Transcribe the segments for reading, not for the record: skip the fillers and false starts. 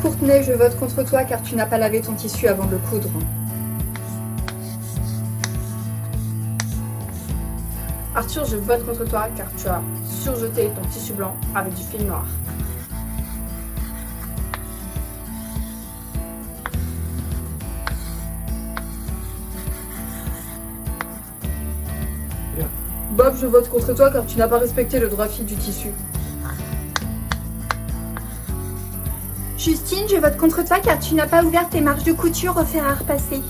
Courtenay, je vote contre toi car tu n'as pas lavé ton tissu avant de le coudre. Arthur, je vote contre toi car tu as surjeté ton tissu blanc avec du fil noir. Bob, je vote contre toi car tu n'as pas respecté le droit fil du tissu. Justine, je vote contre toi car tu n'as pas ouvert tes marges de couture au fer à repasser.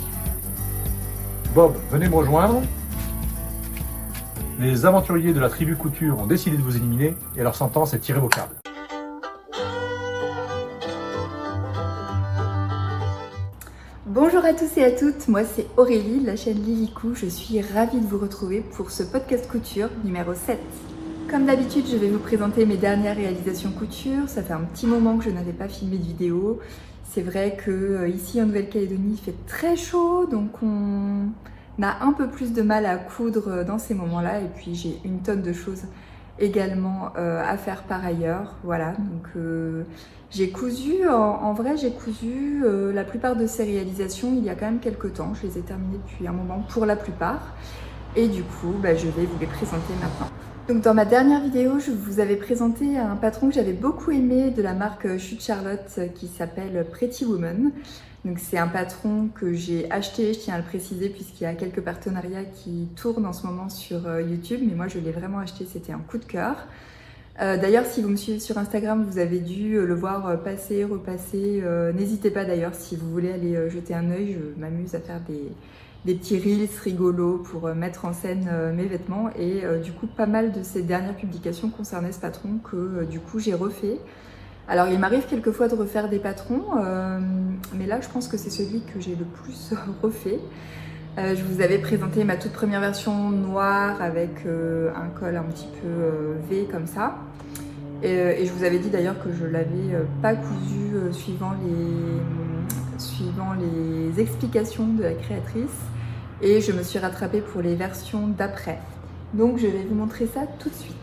Bob, venez me rejoindre. Les aventuriers de la tribu Couture ont décidé de vous éliminer et leur sentence est irrévocable. Bonjour à tous et à toutes, moi c'est Aurélie de la chaîne Lilicou. Je suis ravie de vous retrouver pour ce podcast couture numéro 7. Comme d'habitude, je vais vous présenter mes dernières réalisations couture. Ça fait un petit moment que je n'avais pas filmé de vidéo. C'est vrai que ici en Nouvelle-Calédonie, il fait très chaud, donc on a un peu plus de mal à coudre dans ces moments-là. Et puis j'ai une tonne de choses également à faire par ailleurs. Voilà, donc j'ai cousu, en vrai j'ai cousu la plupart de ces réalisations il y a quand même quelques temps. Je les ai terminées depuis un moment pour la plupart. Et du coup, je vais vous les présenter maintenant. Donc dans ma dernière vidéo, je vous avais présenté un patron que j'avais beaucoup aimé de la marque Chute Charlotte qui s'appelle Pretty Woman. Donc c'est un patron que j'ai acheté, je tiens à le préciser, puisqu'il y a quelques partenariats qui tournent en ce moment sur YouTube, mais moi je l'ai vraiment acheté, c'était un coup de cœur. D'ailleurs, si vous me suivez sur Instagram, vous avez dû le voir passer, repasser. N'hésitez pas d'ailleurs, si vous voulez aller jeter un œil, je m'amuse à faire des petits reels rigolos pour mettre en scène mes vêtements. Et du coup, pas mal de ces dernières publications concernaient ce patron que du coup j'ai refait. Alors il m'arrive quelquefois de refaire des patrons, mais là je pense que c'est celui que j'ai le plus refait. Je vous avais présenté ma toute première version noire avec un col un petit peu V comme ça. Et je vous avais dit d'ailleurs que je l'avais pas cousu suivant les explications de la créatrice. Et je me suis rattrapée pour les versions d'après. Donc je vais vous montrer ça tout de suite.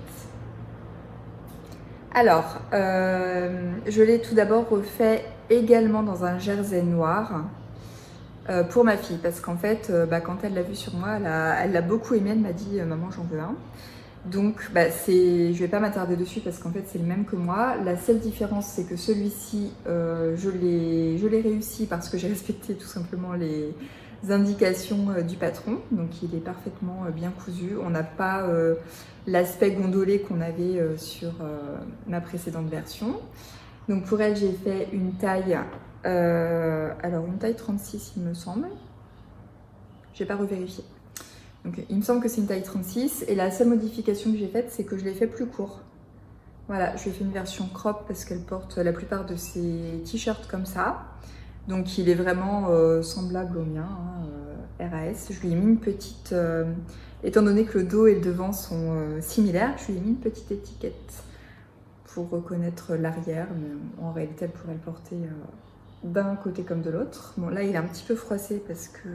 Alors, je l'ai tout d'abord refait également dans un jersey noir pour ma fille. Parce qu'en fait, quand elle l'a vu sur moi, elle l'a beaucoup aimé. Elle m'a dit « Maman, j'en veux un ». Donc, je vais pas m'attarder dessus parce qu'en fait, c'est le même que moi. La seule différence, c'est que celui-ci, je l'ai réussi parce que j'ai respecté tout simplement les indications du patron. Donc, il est parfaitement bien cousu. On n'a pas l'aspect gondolé qu'on avait sur ma précédente version. Donc, pour elle, j'ai fait une taille, une taille 36, il me semble. Je n'ai pas revérifié. Donc, il me semble que c'est une taille 36 et la seule modification que j'ai faite, c'est que je l'ai fait plus court. Voilà, je lui ai fait une version crop parce qu'elle porte la plupart de ses t-shirts comme ça. Donc, il est vraiment semblable au mien, RAS. Je lui ai mis une petite, étant donné que le dos et le devant sont similaires, je lui ai mis une petite étiquette pour reconnaître l'arrière. Mais en réalité, elle pourrait le porter d'un côté comme de l'autre. Bon, là, il est un petit peu froissé parce que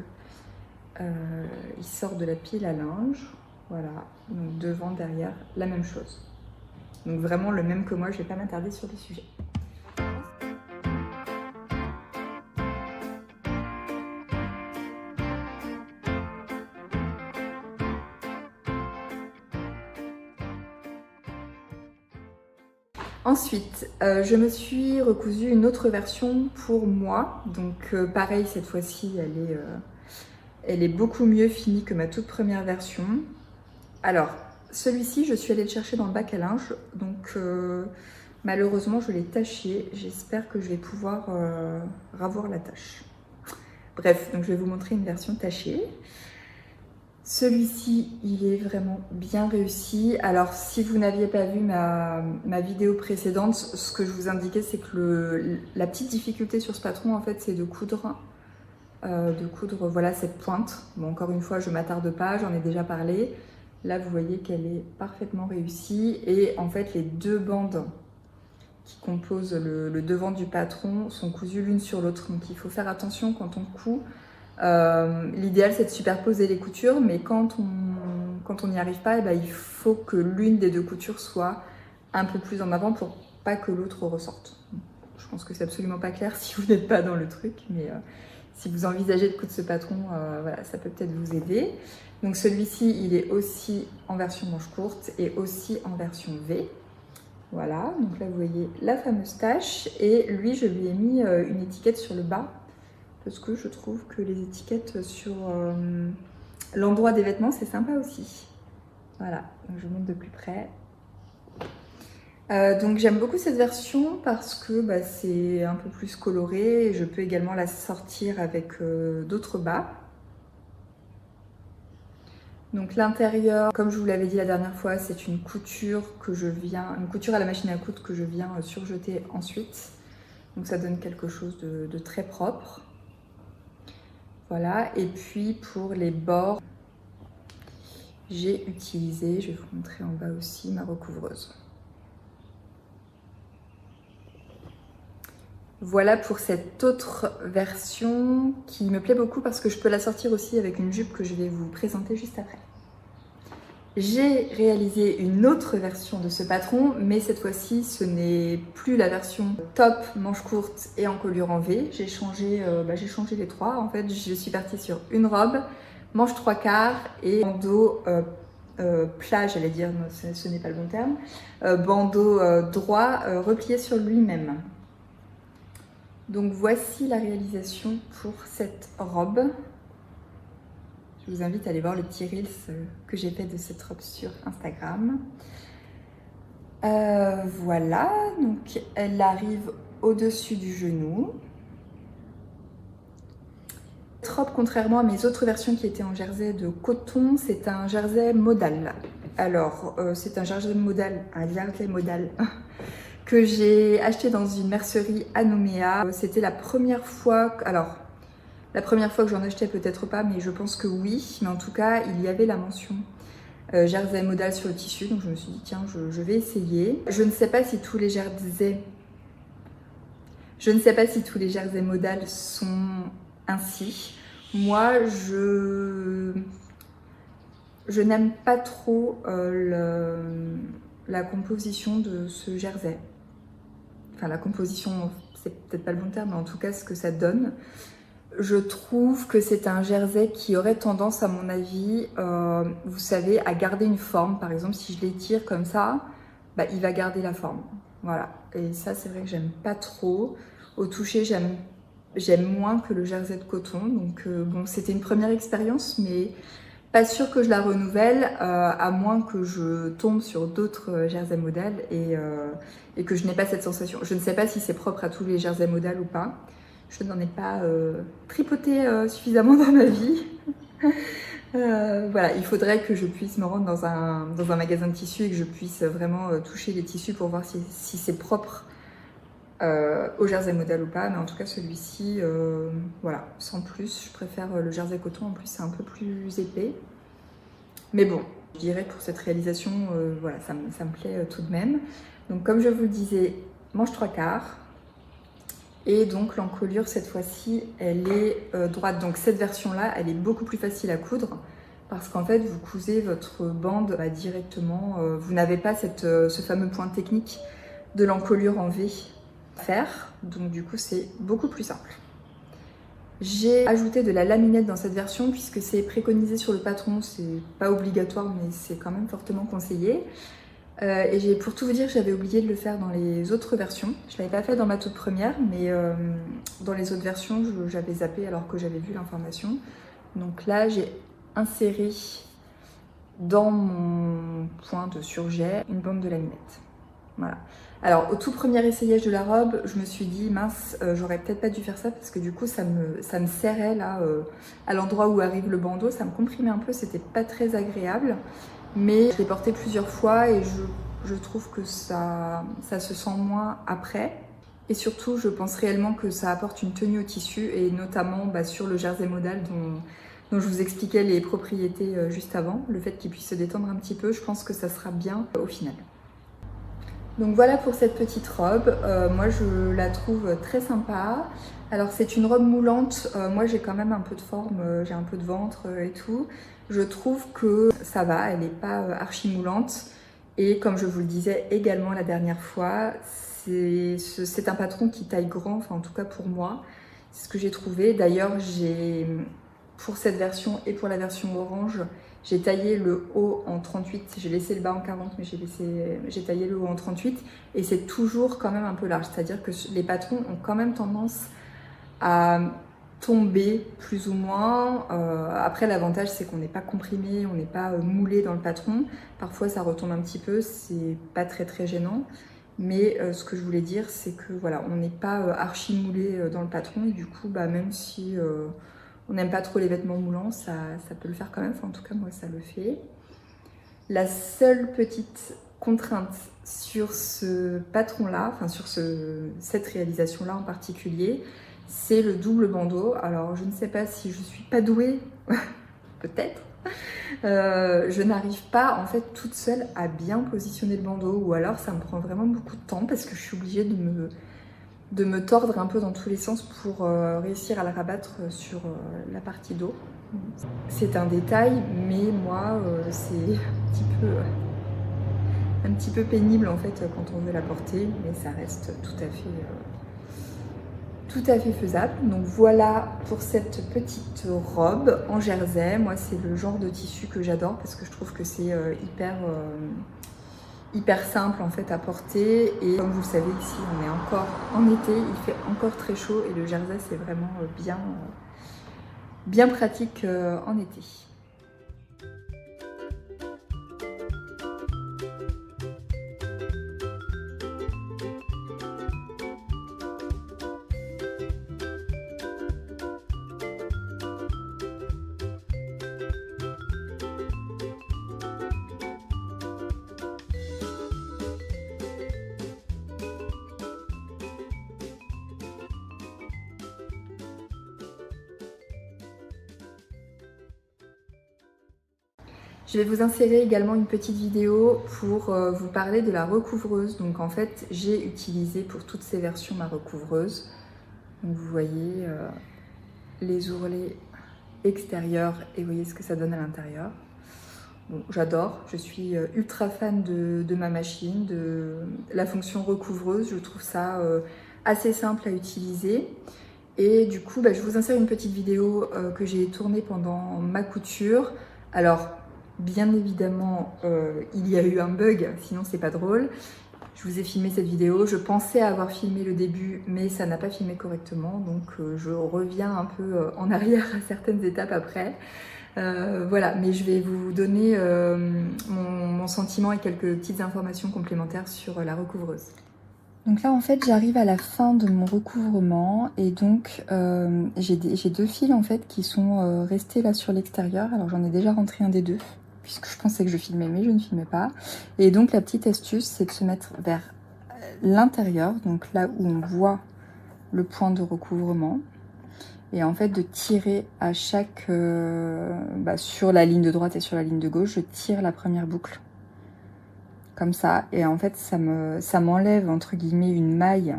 il sort de la pile à linge, voilà, donc devant, derrière, la même chose. Donc vraiment le même que moi, je vais pas m'attarder sur le sujet. Ensuite, je me suis recousu une autre version pour moi, donc pareil, cette fois-ci, elle est beaucoup mieux finie que ma toute première version. Alors, celui-ci, je suis allée le chercher dans le bac à linge. Donc, malheureusement, je l'ai taché. J'espère que je vais pouvoir ravoir la tache. Bref, donc je vais vous montrer une version tachée. Celui-ci, il est vraiment bien réussi. Alors, si vous n'aviez pas vu ma vidéo précédente, ce que je vous indiquais, c'est que la petite difficulté sur ce patron, en fait, c'est de coudre voilà cette pointe. Bon, encore une fois, je ne m'attarde pas, j'en ai déjà parlé. Là, vous voyez qu'elle est parfaitement réussie. Et en fait, les deux bandes qui composent le devant du patron sont cousues l'une sur l'autre. Donc, il faut faire attention quand on coud. L'idéal, c'est de superposer les coutures, mais quand on n'y arrive pas, il faut que l'une des deux coutures soit un peu plus en avant pour pas que l'autre ressorte. je pense que c'est absolument pas clair si vous n'êtes pas dans le truc, mais si vous envisagez de coudre ce patron, voilà, ça peut peut-être vous aider. Donc celui-ci, il est aussi en version manche courte et aussi en version V. Voilà, donc là vous voyez la fameuse tache, et lui je lui ai mis une étiquette sur le bas parce que je trouve que les étiquettes sur l'endroit des vêtements c'est sympa aussi. Voilà, donc je vous montre de plus près. Donc j'aime beaucoup cette version parce que c'est un peu plus coloré et je peux également la sortir avec d'autres bas. Donc l'intérieur, comme je vous l'avais dit la dernière fois, c'est une couture une couture à la machine à coudre que je viens surjeter ensuite. Donc ça donne quelque chose de très propre. Voilà, et puis pour les bords, j'ai utilisé, je vais vous montrer en bas aussi, ma recouvreuse. Voilà pour cette autre version qui me plaît beaucoup parce que je peux la sortir aussi avec une jupe que je vais vous présenter juste après. J'ai réalisé une autre version de ce patron, mais cette fois-ci ce n'est plus la version top, manche courte et encolure en V. J'ai changé les trois. En fait, je suis partie sur une robe, manche 3/4 et bandeau plat, j'allais dire, ce n'est pas le bon terme, bandeau droit replié sur lui-même. Donc voici la réalisation pour cette robe. Je vous invite à aller voir le petit reels que j'ai fait de cette robe sur Instagram. Voilà, donc elle arrive au-dessus du genou. Cette robe, contrairement à mes autres versions qui étaient en jersey de coton, c'est un jersey modal. Alors, c'est un jersey modal que j'ai acheté dans une mercerie à Nouméa. C'était la première fois, la première fois que j'en achetais peut-être pas, mais je pense que oui. Mais en tout cas, il y avait la mention jersey modal sur le tissu, donc je me suis dit tiens, je vais essayer. Je ne sais pas si tous les jerseys modal sont ainsi. Moi, je n'aime pas trop la composition de ce jersey. Enfin, la composition, c'est peut-être pas le bon terme, mais en tout cas, ce que ça donne. Je trouve que c'est un jersey qui aurait tendance, à mon avis, vous savez, à garder une forme. Par exemple, si je l'étire comme ça, il va garder la forme. Voilà. Et ça, c'est vrai que j'aime pas trop. Au toucher, j'aime moins que le jersey de coton. Donc, bon, c'était une première expérience, mais pas sûr que je la renouvelle, à moins que je tombe sur d'autres jerseys modal et que je n'ai pas cette sensation. Je ne sais pas si c'est propre à tous les jerseys modal ou pas. Je n'en ai pas tripoté suffisamment dans ma vie. Voilà, il faudrait que je puisse me rendre dans un magasin de tissus et que je puisse vraiment toucher les tissus pour voir si c'est propre au jersey modal ou pas. Mais en tout cas, celui-ci, voilà, sans plus. Je préfère le jersey coton, en plus c'est un peu plus épais. Mais bon, je dirais que pour cette réalisation, voilà, ça me plaît tout de même. Donc comme je vous le disais, manche 3/4. Et donc l'encolure cette fois-ci, elle est droite. Donc cette version-là, elle est beaucoup plus facile à coudre parce qu'en fait, vous cousez votre bande directement. Vous n'avez pas ce fameux point technique de l'encolure en V à faire. Donc du coup, c'est beaucoup plus simple. J'ai ajouté de la laminette dans cette version puisque c'est préconisé sur le patron. C'est pas obligatoire, mais c'est quand même fortement conseillé. Et pour tout vous dire, j'avais oublié de le faire dans les autres versions. Je ne l'avais pas fait dans ma toute première, mais dans les autres versions, j'avais zappé alors que j'avais vu l'information. Donc là, j'ai inséré dans mon point de surjet une bande de laminette. Voilà. Alors, au tout premier essayage de la robe, je me suis dit, mince, j'aurais peut-être pas dû faire ça parce que du coup, ça me serrait là, à l'endroit où arrive le bandeau. Ça me comprimait un peu, c'était pas très agréable. Mais je l'ai porté plusieurs fois et je trouve que ça se sent moins après. Et surtout, je pense réellement que ça apporte une tenue au tissu et notamment sur le jersey modal dont je vous expliquais les propriétés juste avant. Le fait qu'il puisse se détendre un petit peu, je pense que ça sera bien au final. Donc voilà pour cette petite robe. Moi, je la trouve très sympa. Alors c'est une robe moulante. Moi, j'ai quand même un peu de forme, j'ai un peu de ventre et tout. Je trouve que ça va, elle n'est pas archi moulante. Et comme je vous le disais également la dernière fois, c'est un patron qui taille grand, enfin en tout cas pour moi, c'est ce que j'ai trouvé. D'ailleurs, pour cette version et pour la version orange, j'ai taillé le haut en 38, j'ai laissé le bas en 40, mais j'ai taillé le haut en 38, et c'est toujours quand même un peu large, c'est-à-dire que les patrons ont quand même tendance à tomber plus ou moins. Après, l'avantage c'est qu'on n'est pas comprimé, on n'est pas moulé dans le patron. Parfois ça retombe un petit peu, c'est pas très gênant. Mais ce que je voulais dire, c'est que voilà, on n'est pas archi moulé dans le patron, et du coup, même si on n'aime pas trop les vêtements moulants, ça peut le faire quand même. Enfin, en tout cas, moi, ça le fait. La seule petite contrainte sur ce patron-là, enfin sur cette réalisation-là en particulier, c'est le double bandeau. Alors, je ne sais pas si je suis pas douée, peut-être. Je n'arrive pas en fait toute seule à bien positionner le bandeau, ou alors ça me prend vraiment beaucoup de temps parce que je suis obligée de me tordre un peu dans tous les sens pour réussir à le rabattre sur la partie dos. C'est un détail, mais moi c'est un petit peu pénible en fait quand on veut la porter, mais ça reste tout à fait faisable. Donc voilà pour cette petite robe en jersey. Moi c'est le genre de tissu que j'adore parce que je trouve que c'est hyper simple en fait à porter, et comme vous le savez, ici on est encore en été, il fait encore très chaud, et le jersey c'est vraiment bien pratique en été. Je vais vous insérer également une petite vidéo pour vous parler de la recouvreuse. Donc en fait, j'ai utilisé pour toutes ces versions ma recouvreuse. Donc vous voyez les ourlets extérieurs et vous voyez ce que ça donne à l'intérieur. Bon, j'adore, je suis ultra fan de ma machine, de la fonction recouvreuse. Je trouve ça assez simple à utiliser. Et du coup, je vous insère une petite vidéo que j'ai tournée pendant ma couture. Alors, bien évidemment, il y a eu un bug, sinon c'est pas drôle. Je vous ai filmé cette vidéo, je pensais avoir filmé le début, mais ça n'a pas filmé correctement, donc je reviens un peu en arrière à certaines étapes après. Voilà, mais je vais vous donner mon sentiment et quelques petites informations complémentaires sur la recouvreuse. Donc là en fait j'arrive à la fin de mon recouvrement, et donc j'ai deux fils en fait qui sont restés là sur l'extérieur. Alors j'en ai déjà rentré un des deux puisque je pensais que je filmais, mais je ne filmais pas. Et donc la petite astuce, c'est de se mettre vers l'intérieur, donc là où on voit le point de recouvrement, et en fait de tirer à chaque sur la ligne de droite et sur la ligne de gauche, je tire la première boucle comme ça, et en fait ça m'enlève entre guillemets une maille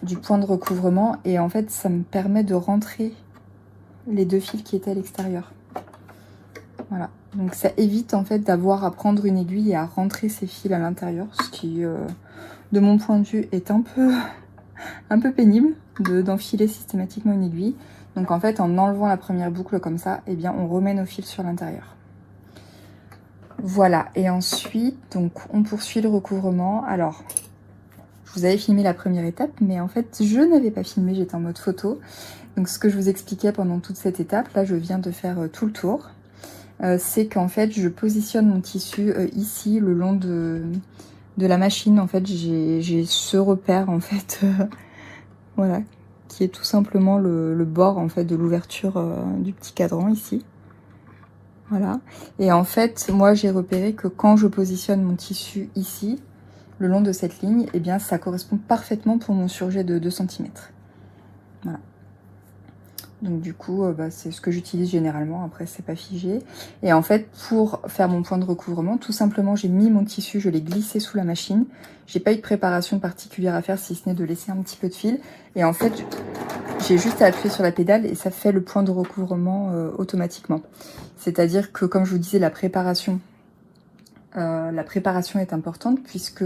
du point de recouvrement, et en fait ça me permet de rentrer les deux fils qui étaient à l'extérieur. Voilà, donc ça évite en fait d'avoir à prendre une aiguille et à rentrer ces fils à l'intérieur, ce qui de mon point de vue est un peu pénible d'enfiler systématiquement une aiguille. Donc en fait en enlevant la première boucle comme ça, eh bien on remet nos fils sur l'intérieur. Voilà, et ensuite donc on poursuit le recouvrement. Alors je vous avais filmé la première étape, mais en fait je n'avais pas filmé, j'étais en mode photo. Donc ce que je vous expliquais pendant toute cette étape, là je viens de faire tout le tour. C'est qu'en fait je positionne mon tissu ici le long de la machine. En fait j'ai ce repère en fait voilà, qui est tout simplement le bord en fait de l'ouverture du petit cadran ici. Voilà, et en fait moi j'ai repéré que quand je positionne mon tissu ici le long de cette ligne, eh bien ça correspond parfaitement pour mon surjet de 2 cm. Voilà. Donc du coup, c'est ce que j'utilise généralement, après c'est pas figé. Et en fait, pour faire mon point de recouvrement, tout simplement j'ai mis mon tissu, je l'ai glissé sous la machine. J'ai pas eu de préparation particulière à faire, si ce n'est de laisser un petit peu de fil. Et en fait, j'ai juste à appuyer sur la pédale et ça fait le point de recouvrement automatiquement. C'est-à-dire que, comme je vous disais, la préparation la préparation est importante puisque...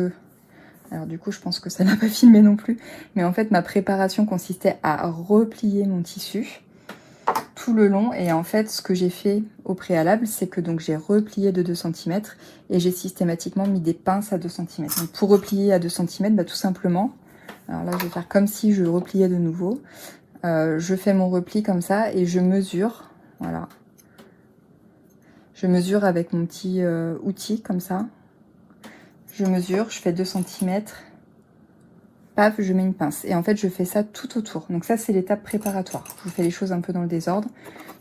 Alors du coup, je pense que ça n'a pas filmé non plus. Mais en fait, ma préparation consistait à replier mon tissu tout le long. Et en fait, ce que j'ai fait au préalable, c'est que donc j'ai replié de 2 cm et j'ai systématiquement mis des pinces à 2 cm. Donc pour replier à 2 cm, bah, tout simplement, alors là, je vais faire comme si je repliais de nouveau. Je fais mon repli comme ça et je mesure, voilà. Je mesure avec mon petit outil comme ça. Je mesure, je fais 2 cm. Paf, je mets une pince. Et en fait, je fais ça tout autour. Donc ça, c'est l'étape préparatoire. Je fais les choses un peu dans le désordre.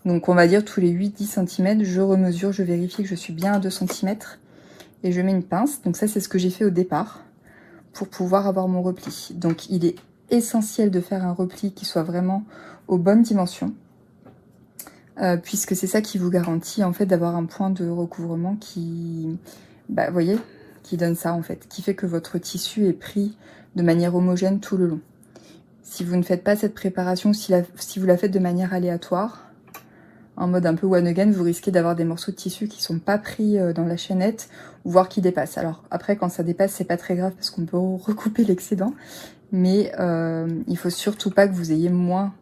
Donc on va dire tous les 8-10 cm, je remesure, je vérifie que je suis bien à 2 cm. Et je mets une pince. Donc ça, c'est ce que j'ai fait au départ pour pouvoir avoir mon repli. Donc il est essentiel de faire un repli qui soit vraiment aux bonnes dimensions. Puisque c'est ça qui vous garantit en fait d'avoir un point de recouvrement qui, bah, vous voyez, qui donne ça en fait, qui fait que votre tissu est pris de manière homogène tout le long. Si vous ne faites pas cette préparation, si vous la faites de manière aléatoire, en mode un peu one again, vous risquez d'avoir des morceaux de tissu qui sont pas pris dans la chaînette, ou voire qui dépassent. Alors après, quand ça dépasse, c'est pas très grave parce qu'on peut recouper l'excédent, mais il faut surtout pas que vous ayez moins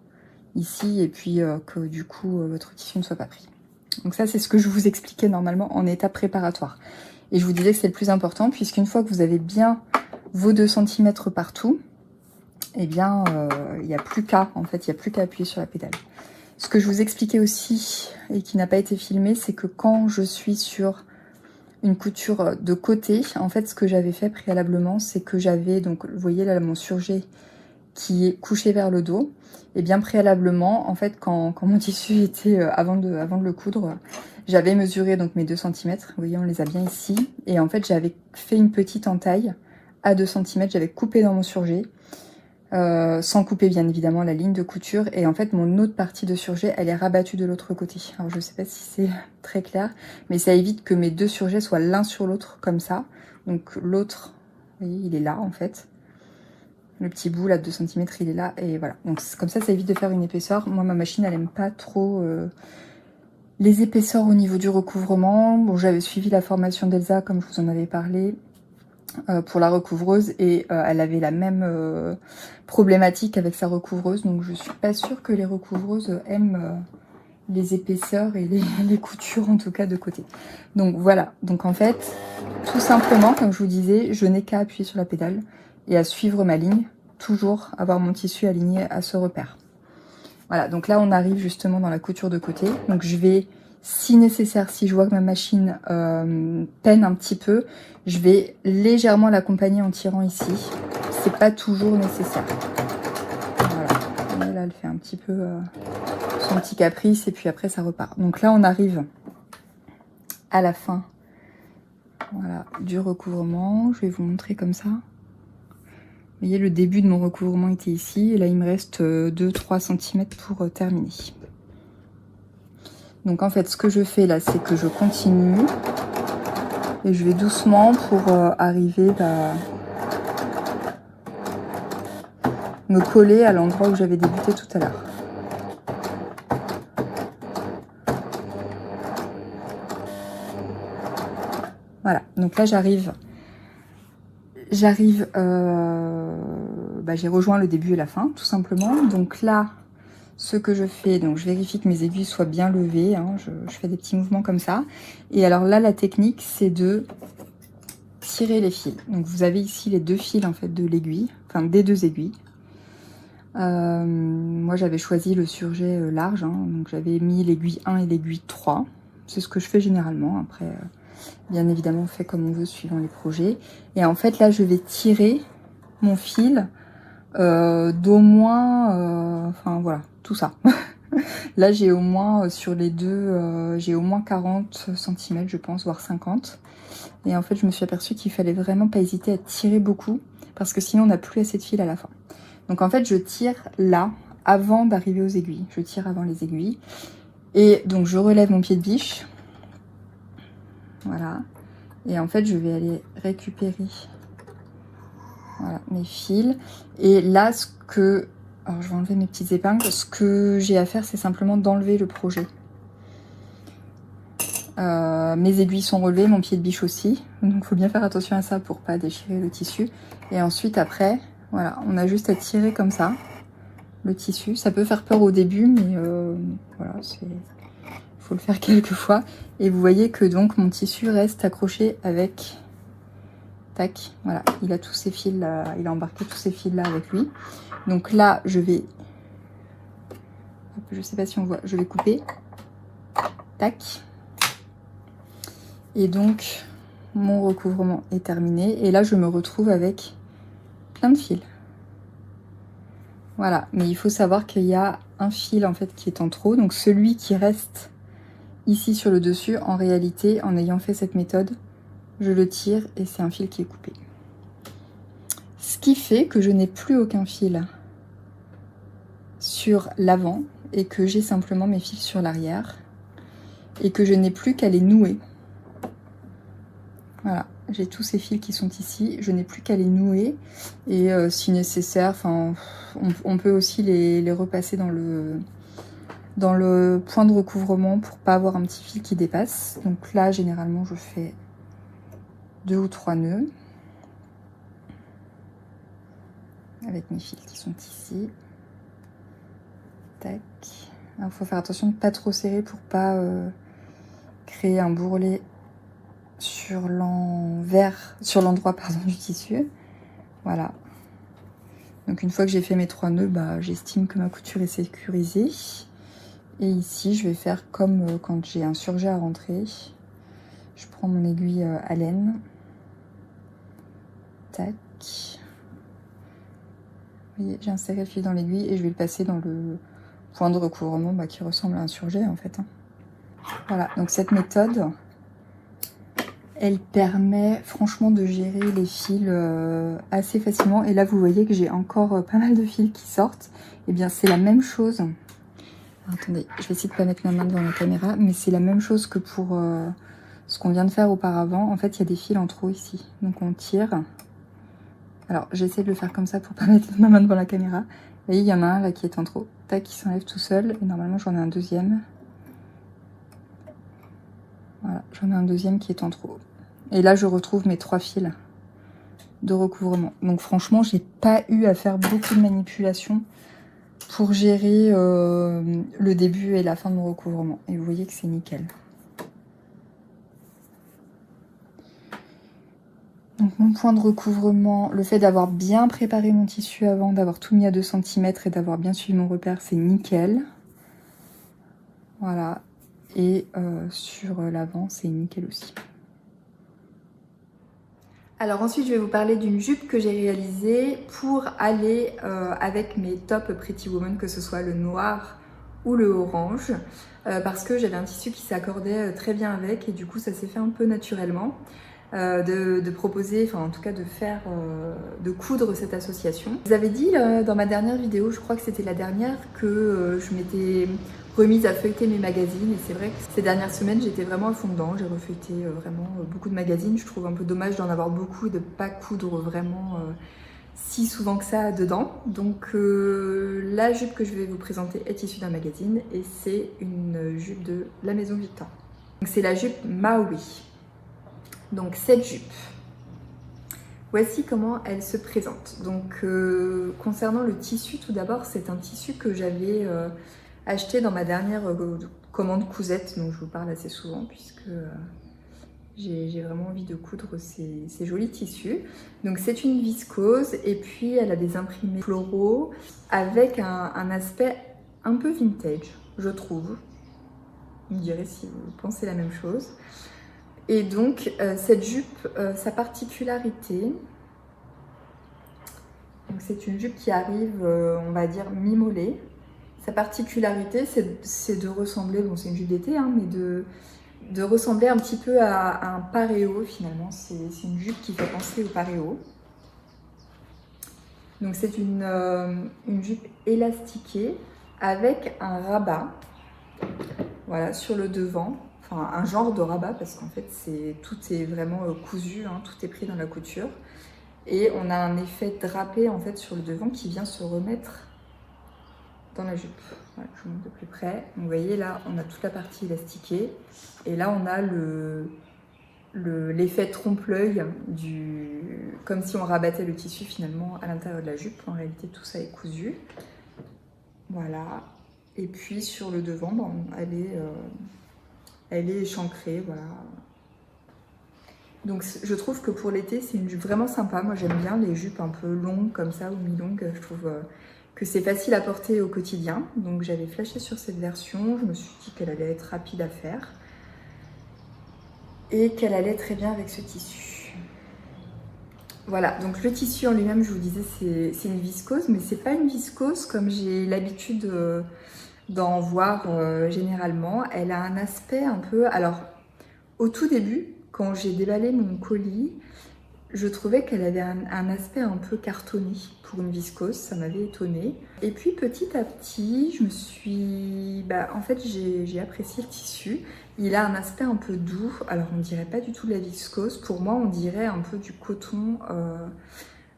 ici et puis que du coup votre tissu ne soit pas pris. Donc ça, c'est ce que je vous expliquais normalement en étape préparatoire. Et je vous disais que c'est le plus important, puisqu'une fois que vous avez bien vos 2 cm partout, eh bien, il n'y a plus qu'à, en fait, il n'y a plus qu'à appuyer sur la pédale. Ce que je vous expliquais aussi, et qui n'a pas été filmé, c'est que quand je suis sur une couture de côté, en fait, ce que j'avais fait préalablement, c'est que j'avais, donc, vous voyez là, mon surjet qui est couché vers le dos, et bien préalablement, en fait, quand mon tissu était, avant de le coudre, j'avais mesuré donc mes 2 cm, vous voyez, on les a bien ici, et en fait, j'avais fait une petite entaille à 2 cm, j'avais coupé dans mon surjet, sans couper bien évidemment la ligne de couture, et en fait mon autre partie de surjet elle est rabattue de l'autre côté. Alors je sais pas si c'est très clair, mais ça évite que mes 2 surjets soient l'un sur l'autre comme ça. Donc l'autre, vous voyez, il est là en fait, le petit bout là de 2 cm il est là, et voilà. Donc comme ça évite de faire une épaisseur. Moi ma machine elle aime pas trop les épaisseurs au niveau du recouvrement. Bon, j'avais suivi la formation d'Elsa comme je vous en avais parlé, pour la recouvreuse, et elle avait la même problématique avec sa recouvreuse, donc je suis pas sûre que les recouvreuses aiment les épaisseurs et les coutures en tout cas de côté. Donc voilà, donc en fait tout simplement comme je vous disais, je n'ai qu'à appuyer sur la pédale et à suivre ma ligne, toujours avoir mon tissu aligné à ce repère. Voilà, donc là on arrive justement dans la couture de côté, donc je vais, si nécessaire, si je vois que ma machine peine un petit peu, je vais légèrement l'accompagner en tirant ici. C'est pas toujours nécessaire. Voilà. Et là, elle fait un petit peu son petit caprice et puis après ça repart. Donc là, on arrive à la fin, voilà, du recouvrement. Je vais vous montrer comme ça. Vous voyez, le début de mon recouvrement était ici et là, il me reste 2-3 cm pour terminer. Donc en fait, ce que je fais là, c'est que je continue et je vais doucement pour arriver me coller à l'endroit où j'avais débuté tout à l'heure. Voilà, donc là j'arrive, j'ai rejoint le début et la fin tout simplement. Donc là, ce que je fais, donc je vérifie que mes aiguilles soient bien levées, hein, je fais des petits mouvements comme ça. Et alors là, la technique, c'est de tirer les fils. Donc vous avez ici les 2 fils en fait de l'aiguille, enfin des 2 aiguilles. Moi j'avais choisi le surjet large, hein, donc j'avais mis l'aiguille 1 et l'aiguille 3. C'est ce que je fais généralement, après bien évidemment on fait comme on veut suivant les projets. Et en fait là je vais tirer mon fil d'au moins, enfin voilà, tout ça. Là j'ai au moins sur les deux, j'ai au moins 40 cm je pense, voire 50. Et en fait je me suis aperçue qu'il fallait vraiment pas hésiter à tirer beaucoup, parce que sinon on n'a plus assez de fil à la fin. Donc en fait je tire là, avant d'arriver aux aiguilles. Je tire avant les aiguilles. Et donc je relève mon pied de biche. Voilà. Et en fait je vais aller récupérer, voilà, mes fils. Et là ce que... Alors je vais enlever mes petites épingles. Ce que j'ai à faire c'est simplement d'enlever le projet. Mes aiguilles sont relevées, mon pied de biche aussi. Donc il faut bien faire attention à ça pour pas déchirer le tissu. Et ensuite après, voilà, on a juste à tirer comme ça le tissu. Ça peut faire peur au début, mais voilà, faut le faire quelques fois. Et vous voyez que donc mon tissu reste accroché avec... Tac, voilà, il a tous ces fils là, il a embarqué tous ces fils là avec lui. Donc là, je vais... Je sais pas si on voit, je vais couper. Tac. Et donc, mon recouvrement est terminé. Et là, je me retrouve avec plein de fils. Voilà, mais il faut savoir qu'il y a un fil en fait qui est en trop. Donc celui qui reste ici sur le dessus, en réalité, en ayant fait cette méthode, je le tire et c'est un fil qui est coupé. Ce qui fait que je n'ai plus aucun fil sur l'avant et que j'ai simplement mes fils sur l'arrière et que je n'ai plus qu'à les nouer. Voilà, j'ai tous ces fils qui sont ici, je n'ai plus qu'à les nouer et si nécessaire, on peut aussi les repasser dans le point de recouvrement pour pas avoir un petit fil qui dépasse. Donc là, généralement, je fais 2 ou 3 nœuds avec mes fils qui sont ici. Tac. Il faut faire attention de ne pas trop serrer pour pas créer un bourrelet sur l'endroit du tissu. Voilà. Donc une fois que j'ai fait mes 3 nœuds, bah, j'estime que ma couture est sécurisée. Et ici, je vais faire comme quand j'ai un surjet à rentrer. Je prends mon aiguille à laine. Tac. Vous voyez, j'ai inséré le fil dans l'aiguille et je vais le passer dans le point de recouvrement qui ressemble à un surjet en fait. Voilà, donc cette méthode, elle permet franchement de gérer les fils assez facilement. Et là, vous voyez que j'ai encore pas mal de fils qui sortent. Et bien, c'est la même chose. Alors, attendez, je vais essayer de ne pas mettre ma main devant la caméra, mais c'est la même chose que pour ce qu'on vient de faire auparavant. En fait, il y a des fils en trop ici. Donc, on tire. Alors, j'essaie de le faire comme ça pour ne pas mettre ma main devant la caméra. Vous voyez, il y en a un là qui est en trop. Tac, qui s'enlève tout seul. Et normalement, j'en ai un deuxième. Voilà, j'en ai un deuxième qui est en trop. Et là, je retrouve mes 3 fils de recouvrement. Donc franchement, j'ai pas eu à faire beaucoup de manipulations pour gérer le début et la fin de mon recouvrement. Et vous voyez que c'est nickel. Donc mon point de recouvrement, le fait d'avoir bien préparé mon tissu avant, d'avoir tout mis à 2 cm et d'avoir bien suivi mon repère, c'est nickel. Voilà. Et sur l'avant, c'est nickel aussi. Alors ensuite, je vais vous parler d'une jupe que j'ai réalisée pour aller avec mes tops Pretty Woman, que ce soit le noir ou le orange, parce que j'avais un tissu qui s'accordait très bien avec et du coup, ça s'est fait un peu naturellement. De proposer, enfin en tout cas de coudre cette association. Je vous avais dit dans ma dernière vidéo, je crois que c'était la dernière, que je m'étais remise à feuilleter mes magazines et c'est vrai que ces dernières semaines j'étais vraiment à fond dedans, j'ai refeuilleté vraiment beaucoup de magazines. Je trouve un peu dommage d'en avoir beaucoup et de pas coudre vraiment si souvent que ça dedans. Donc la jupe que je vais vous présenter est issue d'un magazine et c'est une jupe de la Maison Victor. C'est la jupe Maui. Donc cette jupe, voici comment elle se présente. Donc concernant le tissu, tout d'abord, c'est un tissu que j'avais acheté dans ma dernière commande cousette, dont je vous parle assez souvent puisque j'ai vraiment envie de coudre ces jolis tissus. Donc c'est une viscose et puis elle a des imprimés floraux avec un aspect un peu vintage, je trouve. Vous me direz si vous pensez la même chose. Et donc, cette jupe, sa particularité, c'est une jupe qui arrive, on va dire, mi-mollet. Sa particularité, c'est de ressembler, bon c'est une jupe d'été, hein, mais de ressembler un petit peu à un paréo finalement. C'est une jupe qui fait penser au paréo. Donc c'est une jupe élastiquée avec un rabat, voilà, sur le devant. Enfin, un genre de rabat parce qu'en fait tout est vraiment cousu, hein, tout est pris dans la couture et on a un effet drapé en fait sur le devant qui vient se remettre dans la jupe. Voilà, je vous montre de plus près. Donc, vous voyez là, on a toute la partie élastiquée et là on a l'effet trompe-l'œil comme si on rabattait le tissu finalement à l'intérieur de la jupe. En réalité, tout ça est cousu. Voilà. Et puis sur le devant, bon, elle est échancrée, voilà. Donc je trouve que pour l'été, c'est une jupe vraiment sympa. Moi, j'aime bien les jupes un peu longues comme ça ou mi-longues. Je trouve que c'est facile à porter au quotidien. Donc j'avais flashé sur cette version. Je me suis dit qu'elle allait être rapide à faire et qu'elle allait très bien avec ce tissu. Voilà, donc le tissu en lui-même, je vous disais, c'est une viscose, mais c'est pas une viscose comme j'ai l'habitude d'en voir généralement. Elle a un aspect un peu... Alors, au tout début, quand j'ai déballé mon colis, je trouvais qu'elle avait un aspect un peu cartonné pour une viscose, ça m'avait étonnée. Et puis petit à petit, je me suis... en fait, j'ai apprécié le tissu. Il a un aspect un peu doux, alors on dirait pas du tout de la viscose. Pour moi, on dirait un peu du coton,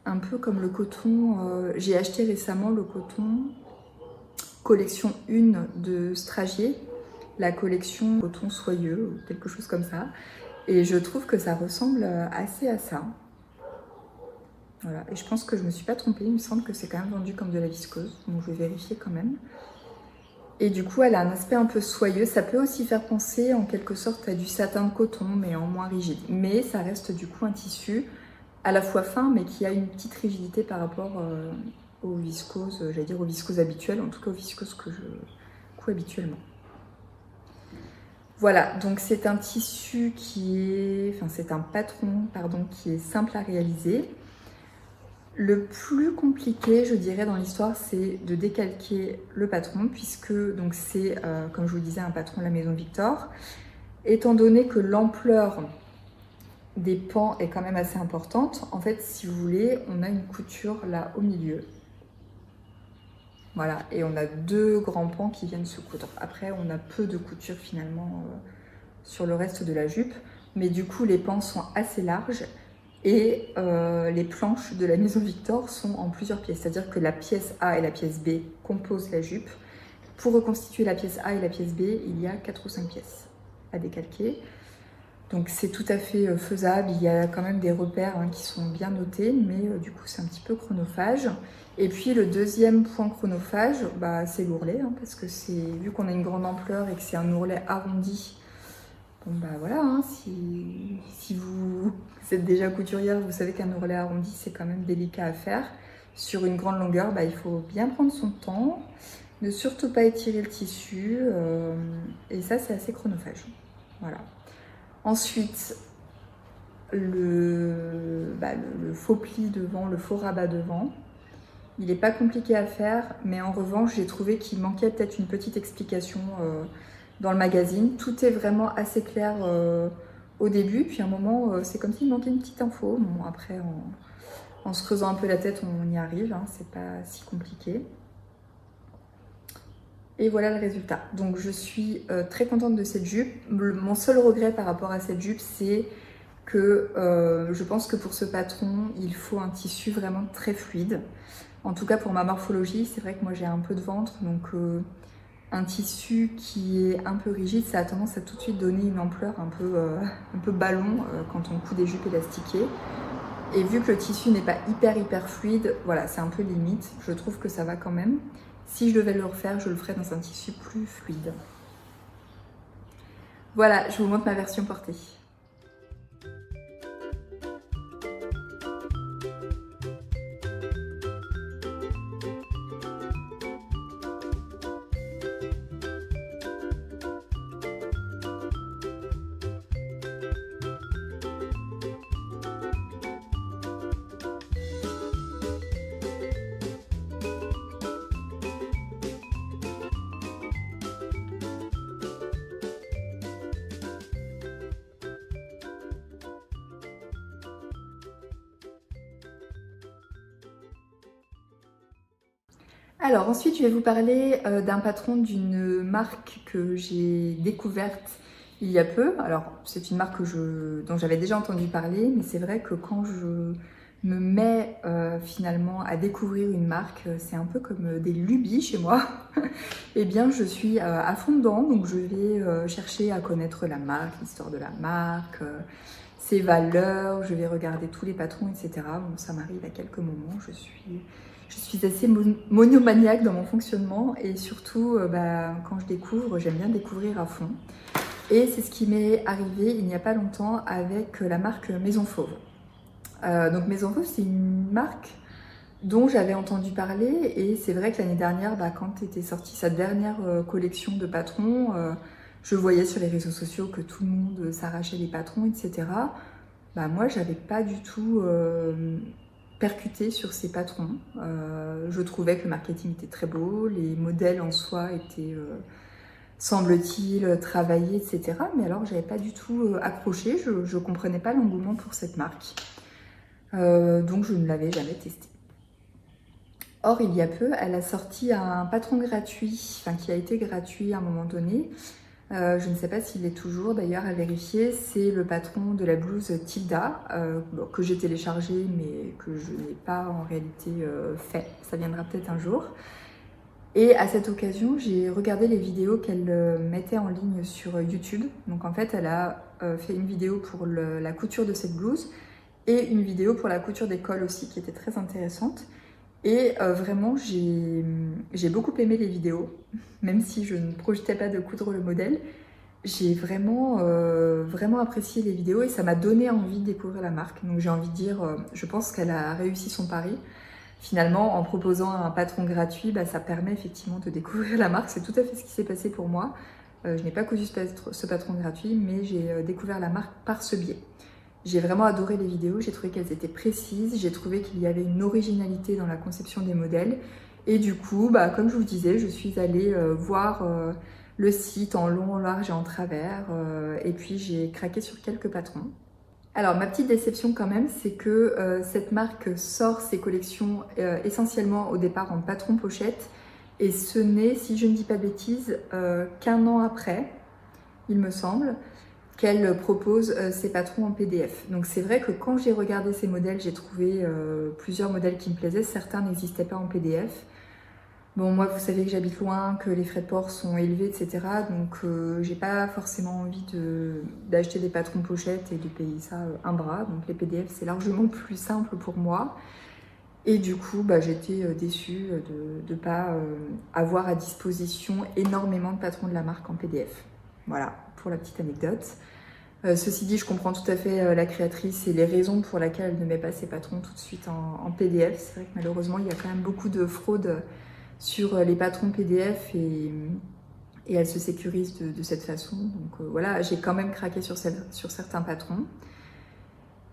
un peu comme le coton... J'ai acheté récemment le coton collection 1 de Stragier, la collection coton soyeux, ou quelque chose comme ça. Et je trouve que ça ressemble assez à ça. Voilà. Et je pense que je ne me suis pas trompée, il me semble que c'est quand même vendu comme de la viscose, donc je vais vérifier quand même. Et du coup, elle a un aspect un peu soyeux. Ça peut aussi faire penser en quelque sorte à du satin de coton, mais en moins rigide. Mais ça reste du coup un tissu à la fois fin, mais qui a une petite rigidité par rapport aux viscoses, j'allais dire aux viscoses habituelles, en tout cas aux viscoses que je couds habituellement. Voilà, donc c'est un tissu c'est un patron, pardon, qui est simple à réaliser. Le plus compliqué, je dirais, dans l'histoire, c'est de décalquer le patron, puisque donc c'est, comme je vous le disais, un patron de la Maison Victor. Étant donné que l'ampleur des pans est quand même assez importante, en fait, si vous voulez, on a une couture là au milieu. Voilà, et on a 2 grands pans qui viennent se coudre. Après, on a peu de couture finalement sur le reste de la jupe, mais du coup, les pans sont assez larges et les planches de la Maison Victor sont en plusieurs pièces. C'est-à-dire que la pièce A et la pièce B composent la jupe. Pour reconstituer la pièce A et la pièce B, il y a 4 ou 5 pièces à décalquer. Donc c'est tout à fait faisable, il y a quand même des repères qui sont bien notés, mais du coup c'est un petit peu chronophage. Et puis le deuxième point chronophage, c'est l'ourlet, parce que vu qu'on a une grande ampleur et que c'est un ourlet arrondi, bon voilà, si vous êtes déjà couturière, vous savez qu'un ourlet arrondi c'est quand même délicat à faire. Sur une grande longueur, il faut bien prendre son temps, ne surtout pas étirer le tissu, et ça c'est assez chronophage. Voilà. Ensuite, le faux pli devant, le faux rabat devant, il n'est pas compliqué à faire, mais en revanche, j'ai trouvé qu'il manquait peut-être une petite explication dans le magazine. Tout est vraiment assez clair au début, puis à un moment, c'est comme s'il manquait une petite info. Bon, après, en se creusant un peu la tête, on y arrive, c'est pas si compliqué. Et voilà le résultat. Donc je suis très contente de cette jupe. Mon seul regret par rapport à cette jupe, c'est que je pense que pour ce patron, il faut un tissu vraiment très fluide. En tout cas pour ma morphologie, c'est vrai que moi j'ai un peu de ventre, donc un tissu qui est un peu rigide, ça a tendance à tout de suite donner une ampleur un peu ballon quand on coud des jupes élastiquées. Et vu que le tissu n'est pas hyper fluide, voilà, c'est un peu limite. Je trouve que ça va quand même. Si je devais le refaire, je le ferais dans un tissu plus fluide. Voilà, je vous montre ma version portée. Alors ensuite, je vais vous parler d'un patron d'une marque que j'ai découverte il y a peu. Alors c'est une marque dont j'avais déjà entendu parler, mais c'est vrai que quand me met finalement à découvrir une marque, c'est un peu comme des lubies chez moi, eh bien je suis à fond dedans, donc je vais chercher à connaître la marque, l'histoire de la marque, ses valeurs, je vais regarder tous les patrons, etc. Bon, ça m'arrive à quelques moments, je suis assez monomaniaque dans mon fonctionnement et surtout quand je découvre, j'aime bien découvrir à fond. Et c'est ce qui m'est arrivé il n'y a pas longtemps avec la marque Maison Fauve. Donc Maison Fauve, c'est une marque dont j'avais entendu parler et c'est vrai que l'année dernière, quand était sortie sa dernière collection de patrons, je voyais sur les réseaux sociaux que tout le monde s'arrachait les patrons, etc. Moi, j'avais pas du tout percuté sur ces patrons. Je trouvais que le marketing était très beau, les modèles en soi étaient, semble-t-il, travaillés, etc. Mais alors, j'avais pas du tout accroché, je comprenais pas l'engouement pour cette marque. Donc, je ne l'avais jamais testée. Or, il y a peu, elle a sorti un patron gratuit, qui a été gratuit à un moment donné. Je ne sais pas s'il est toujours d'ailleurs à vérifier, c'est le patron de la blouse Tilda, que j'ai téléchargé mais que je n'ai pas en réalité fait, ça viendra peut-être un jour. Et à cette occasion, j'ai regardé les vidéos qu'elle mettait en ligne sur YouTube. Donc en fait, elle a fait une vidéo pour la couture de cette blouse et une vidéo pour la couture des cols aussi qui était très intéressante. Et vraiment, j'ai beaucoup aimé les vidéos, même si je ne projetais pas de coudre le modèle. J'ai vraiment apprécié les vidéos et ça m'a donné envie de découvrir la marque. Donc j'ai envie de dire, je pense qu'elle a réussi son pari. Finalement, en proposant un patron gratuit, ça permet effectivement de découvrir la marque. C'est tout à fait ce qui s'est passé pour moi. Je n'ai pas cousu ce patron gratuit, mais j'ai découvert la marque par ce biais. J'ai vraiment adoré les vidéos, j'ai trouvé qu'elles étaient précises, j'ai trouvé qu'il y avait une originalité dans la conception des modèles. Et du coup, comme je vous disais, je suis allée voir le site en long, en large et en travers. Et puis j'ai craqué sur quelques patrons. Alors ma petite déception quand même, c'est que cette marque sort ses collections essentiellement au départ en patron pochette. Et ce n'est, si je ne dis pas de bêtises, qu'un an après, il me semble, qu'elle propose ses patrons en PDF. Donc c'est vrai que quand j'ai regardé ces modèles, j'ai trouvé plusieurs modèles qui me plaisaient, certains n'existaient pas en PDF. Bon, moi vous savez que j'habite loin, que les frais de port sont élevés, etc. Donc j'ai pas forcément envie d'acheter des patrons pochettes et de payer ça un bras. Donc les PDF c'est largement plus simple pour moi. Et du coup j'étais déçue de ne pas avoir à disposition énormément de patrons de la marque en PDF. Voilà, pour la petite anecdote. Ceci dit, je comprends tout à fait la créatrice et les raisons pour lesquelles elle ne met pas ses patrons tout de suite en PDF. C'est vrai que malheureusement, il y a quand même beaucoup de fraude sur les patrons PDF et elle se sécurise de cette façon. Donc voilà, j'ai quand même craqué sur certains patrons.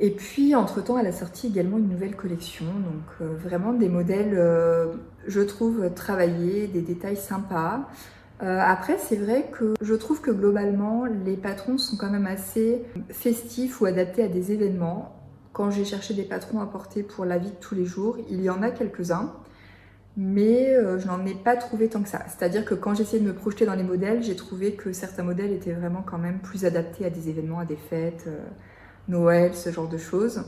Et puis, entre-temps, elle a sorti également une nouvelle collection. Donc vraiment des modèles, je trouve, travaillés, des détails sympas. Après, c'est vrai que je trouve que globalement, les patrons sont quand même assez festifs ou adaptés à des événements. Quand j'ai cherché des patrons à porter pour la vie de tous les jours, il y en a quelques-uns, mais je n'en ai pas trouvé tant que ça. C'est-à-dire que quand j'essayais de me projeter dans les modèles, j'ai trouvé que certains modèles étaient vraiment quand même plus adaptés à des événements, à des fêtes, Noël, ce genre de choses.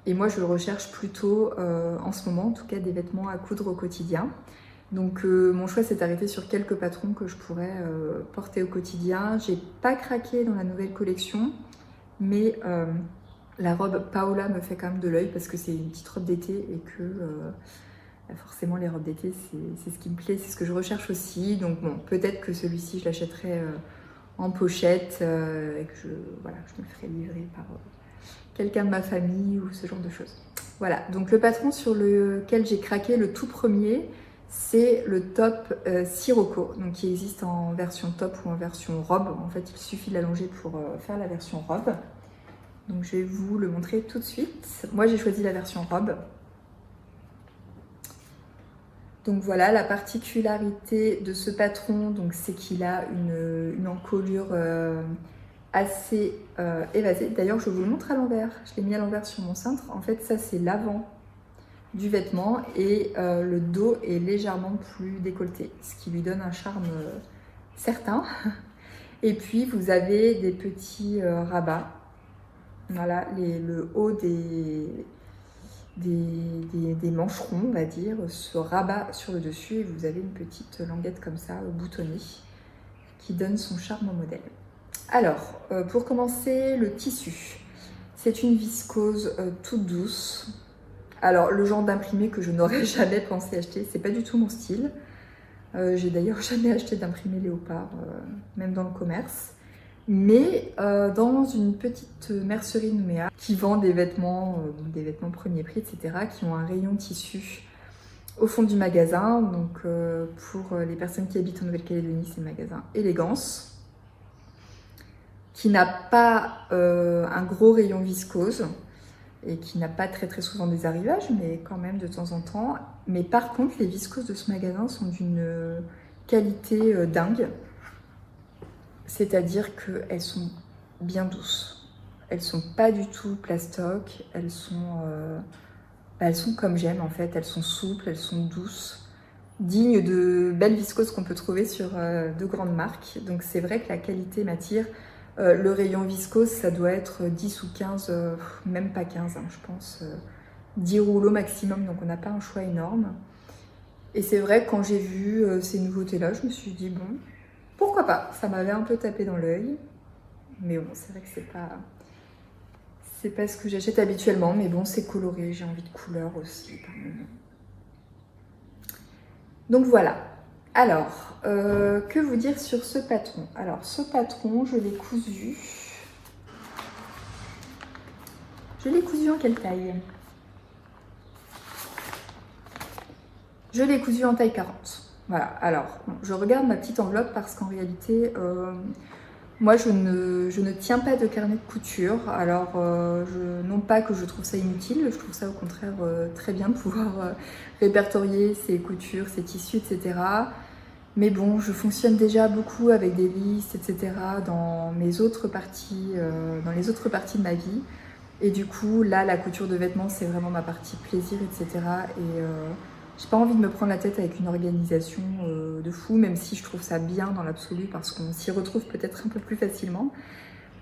Et moi, je recherche plutôt, en ce moment, en tout cas, des vêtements à coudre au quotidien. Donc mon choix s'est arrêté sur quelques patrons que je pourrais porter au quotidien. J'ai pas craqué dans la nouvelle collection, mais la robe Paola me fait quand même de l'œil parce que c'est une petite robe d'été et que forcément les robes d'été c'est ce qui me plaît, c'est ce que je recherche aussi. Donc bon, peut-être que celui-ci je l'achèterai en pochette et que je me le ferai livrer par quelqu'un de ma famille ou ce genre de choses. Voilà, donc le patron sur lequel j'ai craqué le tout premier, c'est le top Sirocco, donc qui existe en version top ou en version robe. En fait, il suffit de l'allonger pour faire la version robe. Donc je vais vous le montrer tout de suite. Moi, j'ai choisi la version robe. Donc voilà, la particularité de ce patron, c'est qu'il a une encolure assez évasée. D'ailleurs, je vous le montre à l'envers. Je l'ai mis à l'envers sur mon cintre. En fait, ça, c'est l'avant du vêtement et le dos est légèrement plus décolleté, ce qui lui donne un charme certain. Et puis vous avez des petits rabats, voilà, le haut des mancherons, on va dire, se rabat sur le dessus et vous avez une petite languette comme ça, boutonnée, qui donne son charme au modèle. Alors, pour commencer, le tissu. C'est une viscose toute douce. Alors, le genre d'imprimé que je n'aurais jamais pensé acheter, c'est pas du tout mon style. J'ai d'ailleurs jamais acheté d'imprimé léopard, même dans le commerce. Mais dans une petite mercerie Nouméa qui vend des vêtements premier prix, etc., qui ont un rayon tissu au fond du magasin. Donc pour les personnes qui habitent en Nouvelle-Calédonie, c'est le magasin Élégance, qui n'a pas un gros rayon viscose et qui n'a pas très très souvent des arrivages, mais quand même de temps en temps. Mais par contre, les viscoses de ce magasin sont d'une qualité dingue. C'est-à-dire qu'elles sont bien douces. Elles sont pas du tout plastoc, elles sont comme j'aime en fait. Elles sont souples, elles sont douces, dignes de belles viscoses qu'on peut trouver sur de grandes marques. Donc c'est vrai que la qualité m'attire. Le rayon viscose, ça doit être 10 ou 15, même pas 15, hein, je pense. 10 rouleaux maximum, donc on n'a pas un choix énorme. Et c'est vrai que quand j'ai vu ces nouveautés-là, je me suis dit bon, pourquoi pas? Ça m'avait un peu tapé dans l'œil. Mais bon, c'est vrai que c'est pas ce que j'achète habituellement. Mais bon, c'est coloré. J'ai envie de couleur aussi par moment. Donc voilà. Alors, que vous dire sur ce patron? Alors, ce patron, je l'ai cousu. Je l'ai cousu en quelle taille? Je l'ai cousu en taille 40. Voilà, alors, je regarde ma petite enveloppe parce qu'en réalité, moi, je ne tiens pas de carnet de couture. Alors, non pas que je trouve ça inutile, je trouve ça au contraire très bien de pouvoir répertorier ses coutures, ses tissus, etc. Mais bon, je fonctionne déjà beaucoup avec des listes, etc. dans les autres parties de ma vie. Et du coup, là, la couture de vêtements, c'est vraiment ma partie plaisir, etc. Et j'ai pas envie de me prendre la tête avec une organisation de fou, même si je trouve ça bien dans l'absolu parce qu'on s'y retrouve peut-être un peu plus facilement.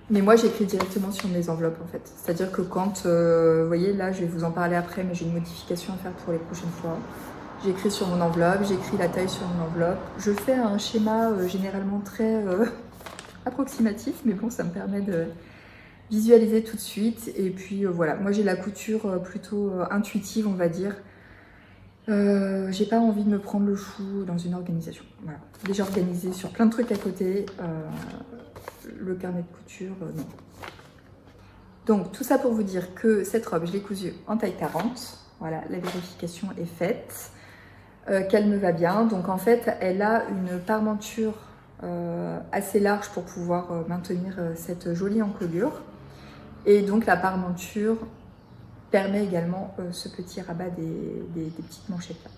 Mais moi, j'écris directement sur mes enveloppes en fait. C'est-à-dire que quand, vous voyez, là, je vais vous en parler après, mais j'ai une modification à faire pour les prochaines fois. J'écris sur mon enveloppe, j'écris la taille sur mon enveloppe. Je fais un schéma généralement très approximatif, mais bon, ça me permet de visualiser tout de suite. Et puis voilà, moi j'ai la couture plutôt intuitive, on va dire. J'ai pas envie de me prendre le chou dans une organisation. Voilà. Déjà organisée sur plein de trucs à côté. Le carnet de couture, non. Donc tout ça pour vous dire que cette robe, je l'ai cousue en taille 40. Voilà, la vérification est faite. Qu'elle me va bien. Donc en fait, elle a une parmenture assez large pour pouvoir maintenir cette jolie encolure. Et donc la parmenture permet également ce petit rabat des petites manchettes là.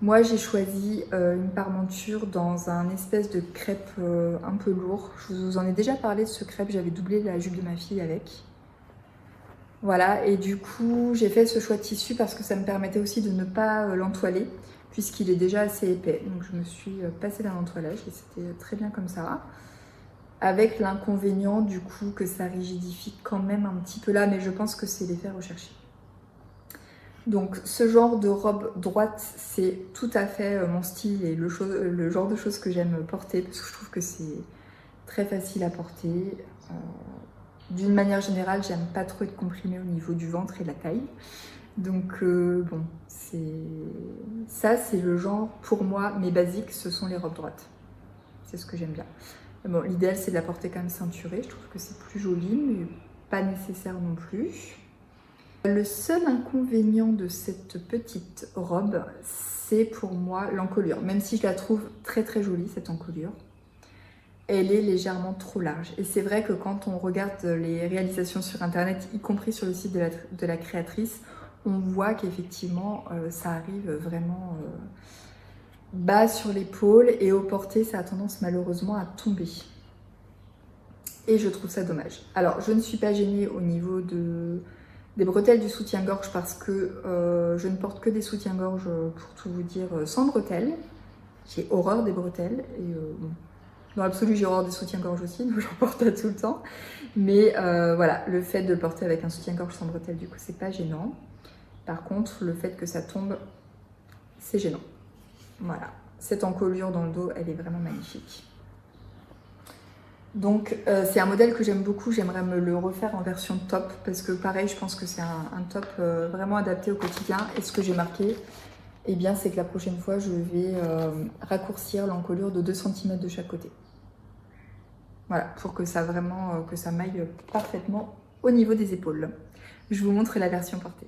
Moi j'ai choisi une parmenture dans un espèce de crêpe un peu lourd. Je vous en ai déjà parlé de ce crêpe, j'avais doublé la jupe de ma fille avec. Voilà, et du coup j'ai fait ce choix de tissu parce que ça me permettait aussi de ne pas l'entoiler puisqu'il est déjà assez épais. Donc je me suis passée d'un entoilage et c'était très bien comme ça. Avec l'inconvénient du coup que ça rigidifie quand même un petit peu là, mais je pense que c'est l'effet recherché. Donc ce genre de robe droite, c'est tout à fait mon style et le genre de choses que j'aime porter parce que je trouve que c'est très facile à porter. D'une manière générale, j'aime pas trop être comprimée au niveau du ventre et de la taille. Donc bon, ça c'est le genre, pour moi, mes basiques, ce sont les robes droites. C'est ce que j'aime bien. Bon, l'idéal c'est de la porter quand même ceinturée, je trouve que c'est plus joli, mais pas nécessaire non plus. Le seul inconvénient de cette petite robe, c'est pour moi l'encolure. Même si je la trouve très très jolie cette encolure, elle est légèrement trop large. Et c'est vrai que quand on regarde les réalisations sur internet, y compris sur le site de la créatrice, on voit qu'effectivement ça arrive vraiment bas sur l'épaule et au porté ça a tendance malheureusement à tomber. Et je trouve ça dommage. Alors je ne suis pas gênée au niveau des bretelles du soutien-gorge parce que je ne porte que des soutiens-gorge pour tout vous dire sans bretelles. J'ai horreur des bretelles et bon, dans l'absolu j'ai horreur des soutiens-gorge aussi, donc j'en porte pas tout le temps. Mais voilà, le fait de le porter avec un soutien-gorge sans bretelles, du coup c'est pas gênant. Par contre, le fait que ça tombe, c'est gênant. Voilà, cette encolure dans le dos, elle est vraiment magnifique. Donc c'est un modèle que j'aime beaucoup, j'aimerais me le refaire en version top parce que pareil, je pense que c'est un top vraiment adapté au quotidien. Et ce que j'ai marqué, eh bien, c'est que la prochaine fois, je vais raccourcir l'encolure de 2 cm de chaque côté. Voilà, pour que ça vraiment, que ça maille parfaitement au niveau des épaules. Je vous montre la version portée.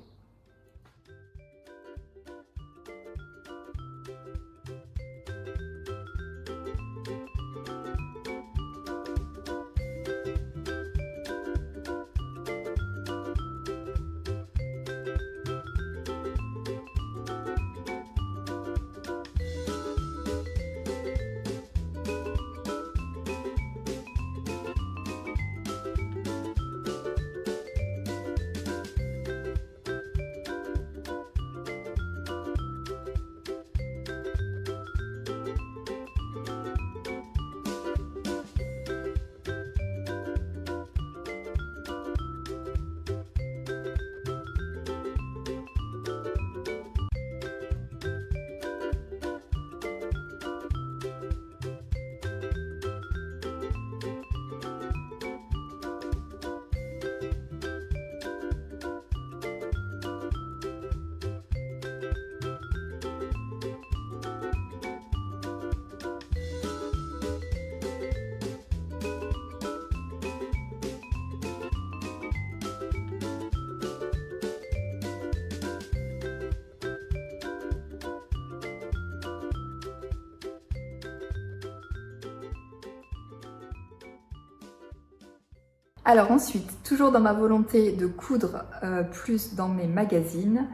Alors ensuite, toujours dans ma volonté de coudre plus dans mes magazines,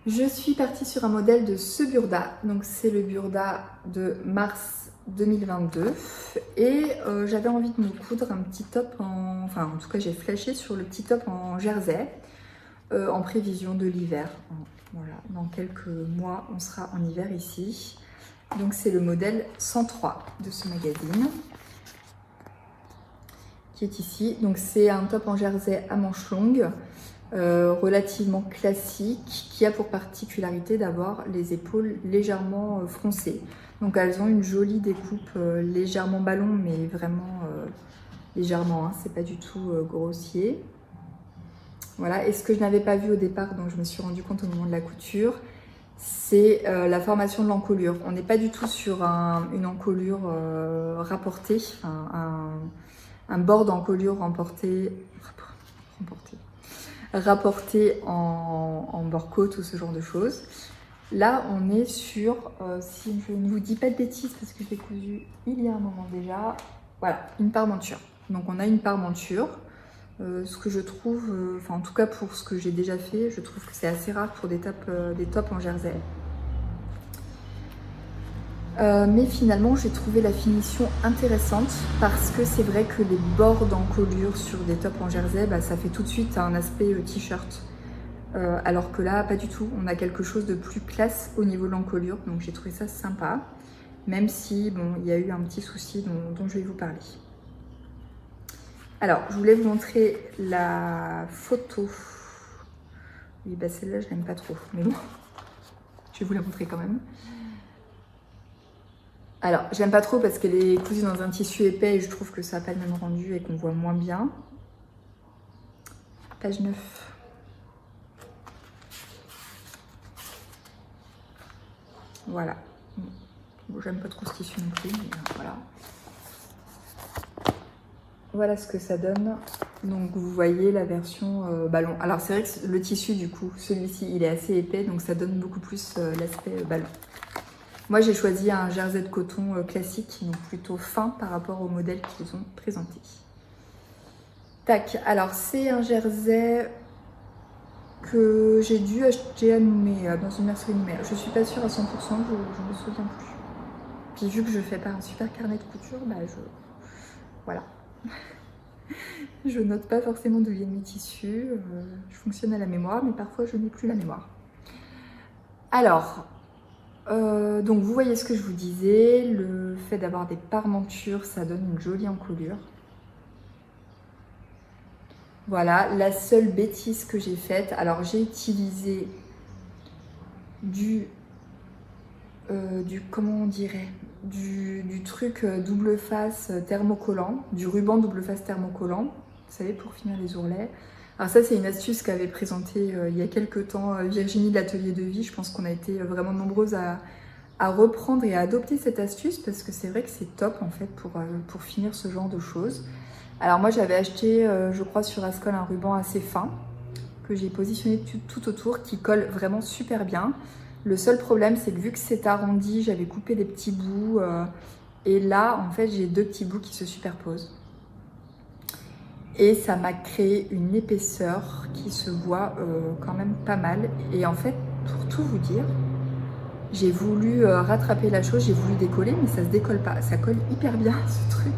je suis partie sur un modèle de ce burda. Donc c'est le burda de mars 2022 et j'avais envie de me coudre un petit top en tout cas j'ai flashé sur le petit top en jersey en prévision de l'hiver. Voilà, dans quelques mois on sera en hiver ici. Donc c'est le modèle 103 de ce magazine qui est ici. Donc c'est un top en jersey à manches longues, relativement classique, qui a pour particularité d'avoir les épaules légèrement froncées. Donc elles ont une jolie découpe légèrement ballon, mais vraiment légèrement, hein, c'est pas du tout grossier. Voilà, et ce que je n'avais pas vu au départ, dont je me suis rendu compte au moment de la couture, c'est la formation de l'encolure. On n'est pas du tout sur une encolure rapportée, un bord d'encolure rapporté en bord côte ou ce genre de choses. Là, on est sur, si je ne vous dis pas de bêtises, parce que je l'ai cousu il y a un moment déjà, voilà, une parmenture. Donc on a une parmenture, ce que je trouve, en tout cas pour ce que j'ai déjà fait, je trouve que c'est assez rare pour des tops en jersey. Mais finalement j'ai trouvé la finition intéressante parce que c'est vrai que les bords d'encolure sur des tops en jersey, ça fait tout de suite un aspect t-shirt, alors que là pas du tout, on a quelque chose de plus classe au niveau de l'encolure, donc j'ai trouvé ça sympa, même si bon, il y a eu un petit souci dont je vais vous parler. Alors je voulais vous montrer la photo. Oui, celle-là je l'aime pas trop, mais bon, je vais vous la montrer quand même. Alors, je l'aime pas trop parce qu'elle est cousue dans un tissu épais et je trouve que ça n'a pas le même rendu et qu'on voit moins bien. Page 9. Voilà. Bon, j'aime pas trop ce tissu non plus, mais voilà. Voilà ce que ça donne. Donc vous voyez la version ballon. Alors c'est vrai que le tissu du coup, celui-ci, il est assez épais, donc ça donne beaucoup plus l'aspect ballon. Moi, j'ai choisi un jersey de coton classique, donc plutôt fin par rapport au modèle qu'ils ont présenté. Tac, alors c'est un jersey que j'ai dû acheter à Nouméa, dans une mercerie Nouméa. Je suis pas sûre à 100%, je me souviens plus. Puis vu que je fais pas un super carnet de couture, voilà. Je note pas forcément d'où viennent mes tissus, je fonctionne à la mémoire, mais parfois je n'ai plus la mémoire. Alors... donc vous voyez ce que je vous disais, le fait d'avoir des parmentures, ça donne une jolie encolure. Voilà, la seule bêtise que j'ai faite, alors j'ai utilisé comment on dirait, du truc double face thermocollant, du ruban double face thermocollant, vous savez, pour finir les ourlets. Alors ça, c'est une astuce qu'avait présentée il y a quelques temps Virginie de l'Atelier de Vie. Je pense qu'on a été vraiment nombreuses à reprendre et à adopter cette astuce parce que c'est vrai que c'est top en fait pour finir ce genre de choses. Alors moi, j'avais acheté, je crois, sur Ascol un ruban assez fin que j'ai positionné tout autour, qui colle vraiment super bien. Le seul problème, c'est que vu que c'est arrondi, j'avais coupé des petits bouts et là, en fait, j'ai 2 petits bouts qui se superposent. Et ça m'a créé une épaisseur qui se voit quand même pas mal. Et en fait, pour tout vous dire, j'ai voulu rattraper la chose, j'ai voulu décoller, mais ça se décolle pas. Ça colle hyper bien, ce truc.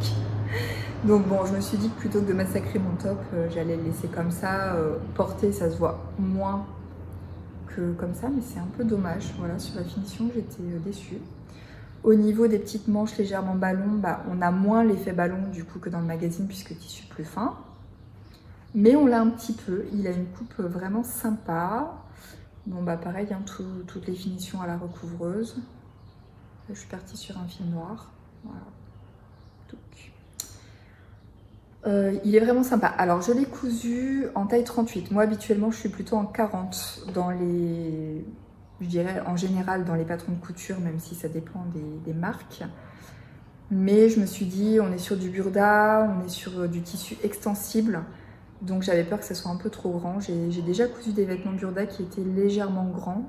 Donc bon, je me suis dit que plutôt que de massacrer mon top, j'allais le laisser comme ça. Porter, ça se voit moins que comme ça, mais c'est un peu dommage. Voilà, sur la finition, j'étais déçue. Au niveau des petites manches légèrement ballon, bah, on a moins l'effet ballon du coup que dans le magazine puisque le tissu est plus fin. Mais on l'a un petit peu, il a une coupe vraiment sympa. Bon bah pareil, hein, toutes les finitions à la recouvreuse. Là, je suis partie sur un fil noir. Voilà. Il est vraiment sympa. Alors je l'ai cousu en taille 38. Moi habituellement je suis plutôt en 40 dans les... Je dirais en général dans les patrons de couture, même si ça dépend des marques. Mais je me suis dit, on est sur du burda, on est sur du tissu extensible. Donc j'avais peur que ça soit un peu trop grand. J'ai déjà cousu des vêtements burda qui étaient légèrement grands.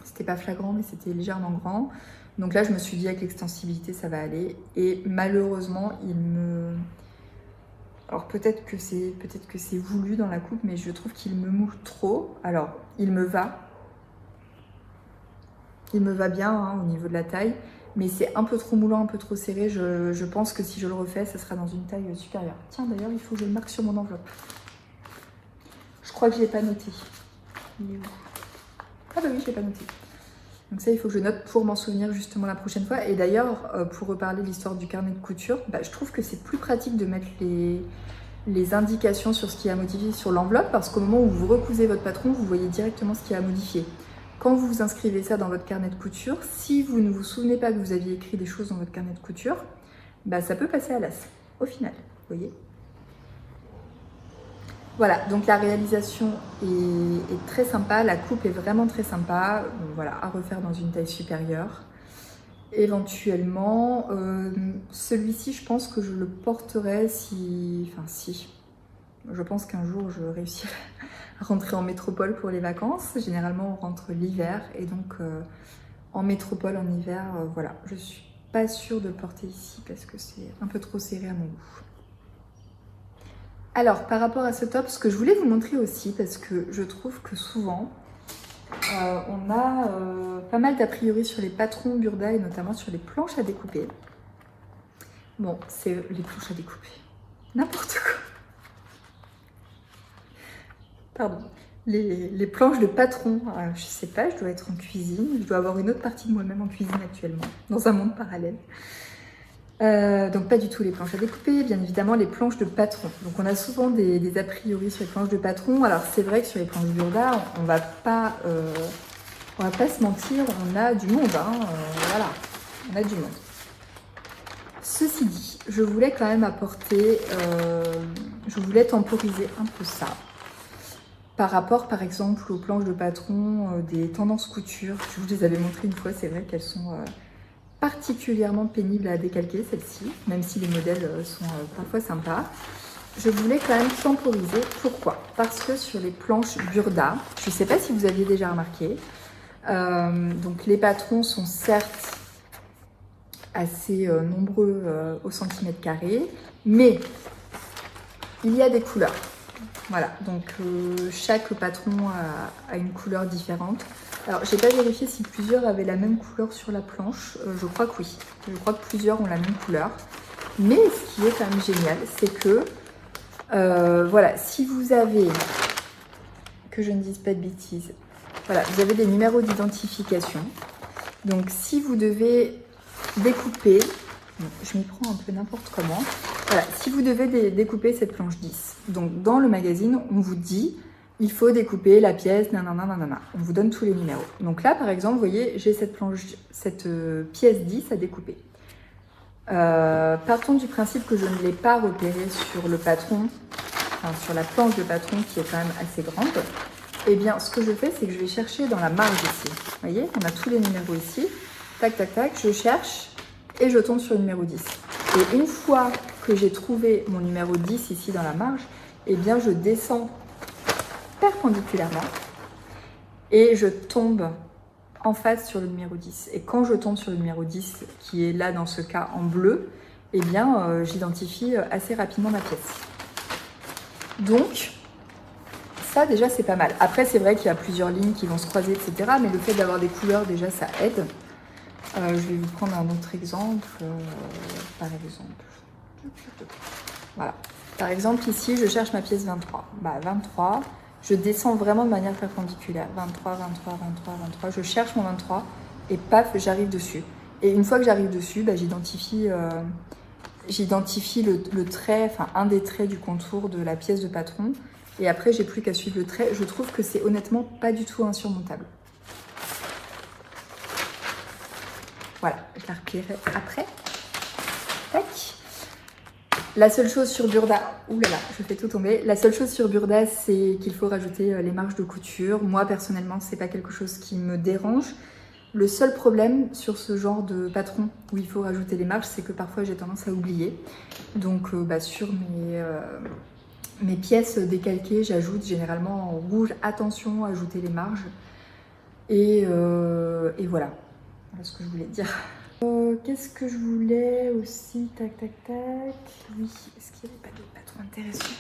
C'était pas flagrant, mais c'était légèrement grand. Donc là, je me suis dit, avec l'extensibilité, ça va aller. Et malheureusement, il me... Alors peut-être que c'est voulu dans la coupe, mais je trouve qu'il me moule trop. Alors, il me va. Il me va bien hein, au niveau de la taille. Mais c'est un peu trop moulant, un peu trop serré. Je pense que si je le refais, ça sera dans une taille supérieure. Tiens, d'ailleurs, il faut que je le marque sur mon enveloppe. Je crois que je ne l'ai pas noté. Il est où? Ah bah oui, je ne l'ai pas noté. Donc ça, il faut que je note pour m'en souvenir justement la prochaine fois. Et d'ailleurs, pour reparler de l'histoire du carnet de couture, bah, je trouve que c'est plus pratique de mettre les indications sur ce qui a modifié sur l'enveloppe parce qu'au moment où vous recousez votre patron, vous voyez directement ce qui a modifié. Quand vous vous inscrivez ça dans votre carnet de couture, si vous ne vous souvenez pas que vous aviez écrit des choses dans votre carnet de couture, bah, ça peut passer à l'as au final, vous voyez. Voilà, donc la réalisation est très sympa, la coupe est vraiment très sympa, voilà, à refaire dans une taille supérieure. Éventuellement, celui-ci, je pense que je le porterai si... Je pense qu'un jour, je réussirai à rentrer en métropole pour les vacances. Généralement, on rentre l'hiver et donc en métropole, en hiver, voilà. Je suis pas sûre de le porter ici parce que c'est un peu trop serré à mon goût. Alors, par rapport à ce top, ce que je voulais vous montrer aussi, parce que je trouve que souvent, on a pas mal d'a priori sur les patrons burda et notamment sur les planches à découper. Bon, c'est les planches à découper, n'importe quoi. Pardon. Les planches de patron, je sais pas, je dois être en cuisine, je dois avoir une autre partie de moi-même en cuisine actuellement, dans un monde parallèle. Donc pas du tout les planches à découper, bien évidemment les planches de patron. Donc on a souvent des a priori sur les planches de patron. Alors c'est vrai que sur les planches burda, on va pas se mentir, on a du monde, hein, voilà, on a du monde. Ceci dit, je voulais quand même apporter, je voulais temporiser un peu ça. Par rapport par exemple aux planches de patron des tendances couture, je vous les avais montrées une fois, c'est vrai qu'elles sont particulièrement pénibles à décalquer celles-ci, même si les modèles sont parfois sympas. Je voulais quand même temporiser. Pourquoi? Parce que sur les planches burda, je ne sais pas si vous aviez déjà remarqué, donc les patrons sont certes assez nombreux au centimètre carré, mais il y a des couleurs. Voilà, donc chaque patron a une couleur différente. Alors, j'ai pas vérifié si plusieurs avaient la même couleur sur la planche. Je crois que oui. Je crois que plusieurs ont la même couleur. Mais ce qui est quand même génial, c'est que, voilà, si vous avez, que je ne dise pas de bêtises, voilà, vous avez des numéros d'identification. Donc, si vous devez découper, bon, je m'y prends un peu n'importe comment. Voilà, si vous devez découper cette planche 10, donc dans le magazine, on vous dit il faut découper la pièce, nanana, nanana. On vous donne tous les numéros. Donc là, par exemple, vous voyez, j'ai cette pièce 10 à découper. Partons du principe que je ne l'ai pas repéré sur le patron, enfin sur la planche de patron qui est quand même assez grande. Eh bien, ce que je fais, c'est que je vais chercher dans la marge ici. Vous voyez, on a tous les numéros ici. Tac, tac, tac, je cherche et je tombe sur le numéro 10. Et une fois que j'ai trouvé mon numéro 10 ici dans la marge, eh bien, je descends perpendiculairement et je tombe en face sur le numéro 10. Et quand je tombe sur le numéro 10, qui est là dans ce cas en bleu, eh bien, j'identifie assez rapidement ma pièce. Donc, ça déjà c'est pas mal. Après, c'est vrai qu'il y a plusieurs lignes qui vont se croiser, etc. Mais le fait d'avoir des couleurs, déjà, ça aide. Je vais vous prendre un autre exemple. Par exemple. Voilà. Par exemple, ici, je cherche ma pièce 23. 23, je descends vraiment de manière perpendiculaire. 23, 23, 23, 23. Je cherche mon 23 et paf, j'arrive dessus. Et une fois que j'arrive dessus, j'identifie le trait, enfin un des traits du contour de la pièce de patron. Et après, j'ai plus qu'à suivre le trait. Je trouve que c'est honnêtement pas du tout insurmontable. Voilà, je la replierai après. Tac. La seule chose sur Burda, oulala, je fais tout tomber. La seule chose sur Burda, c'est qu'il faut rajouter les marges de couture. Moi, personnellement, c'est pas quelque chose qui me dérange. Le seul problème sur ce genre de patron où il faut rajouter les marges, c'est que parfois j'ai tendance à oublier. Donc, sur mes pièces décalquées, j'ajoute généralement en rouge, attention, ajouter les marges. Et voilà. Voilà ce que je voulais dire. Qu'est-ce que je voulais aussi? Tac, tac, tac. Oui, est-ce qu'il n'y avait pas d'autres patrons intéressants?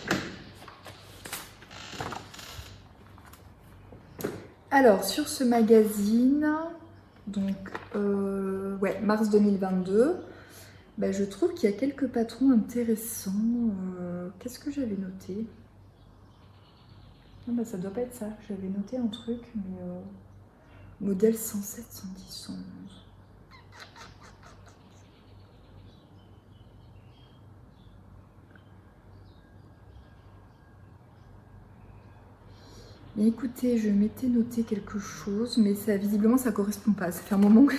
Alors, sur ce magazine, donc, mars 2022, je trouve qu'il y a quelques patrons intéressants. Qu'est-ce que j'avais noté? Non, ça doit pas être ça. J'avais noté un truc, mais... modèle 107, 110, 111. Mais écoutez, je m'étais noté quelque chose, mais visiblement ça correspond pas. Ça fait un moment que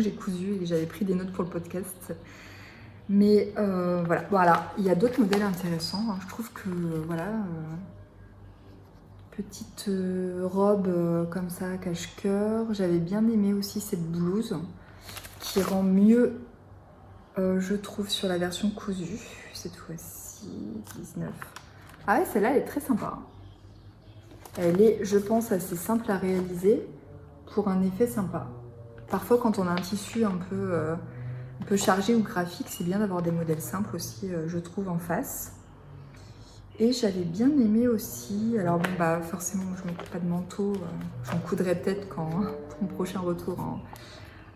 j'ai cousu et que j'avais pris des notes pour le podcast. Mais voilà, il y a d'autres modèles intéressants. Hein. Je trouve que petite robe comme ça, cache-cœur. J'avais bien aimé aussi cette blouse qui rend mieux, je trouve, sur la version cousue. Cette fois-ci, 19. Ah ouais, celle-là, elle est très sympa. Elle est, je pense, assez simple à réaliser pour un effet sympa. Parfois, quand on a un tissu un peu chargé ou graphique, c'est bien d'avoir des modèles simples aussi, je trouve, en face. Et j'avais bien aimé aussi, alors bon forcément je ne me coupe pas de manteau, j'en coudrai peut-être pour mon prochain retour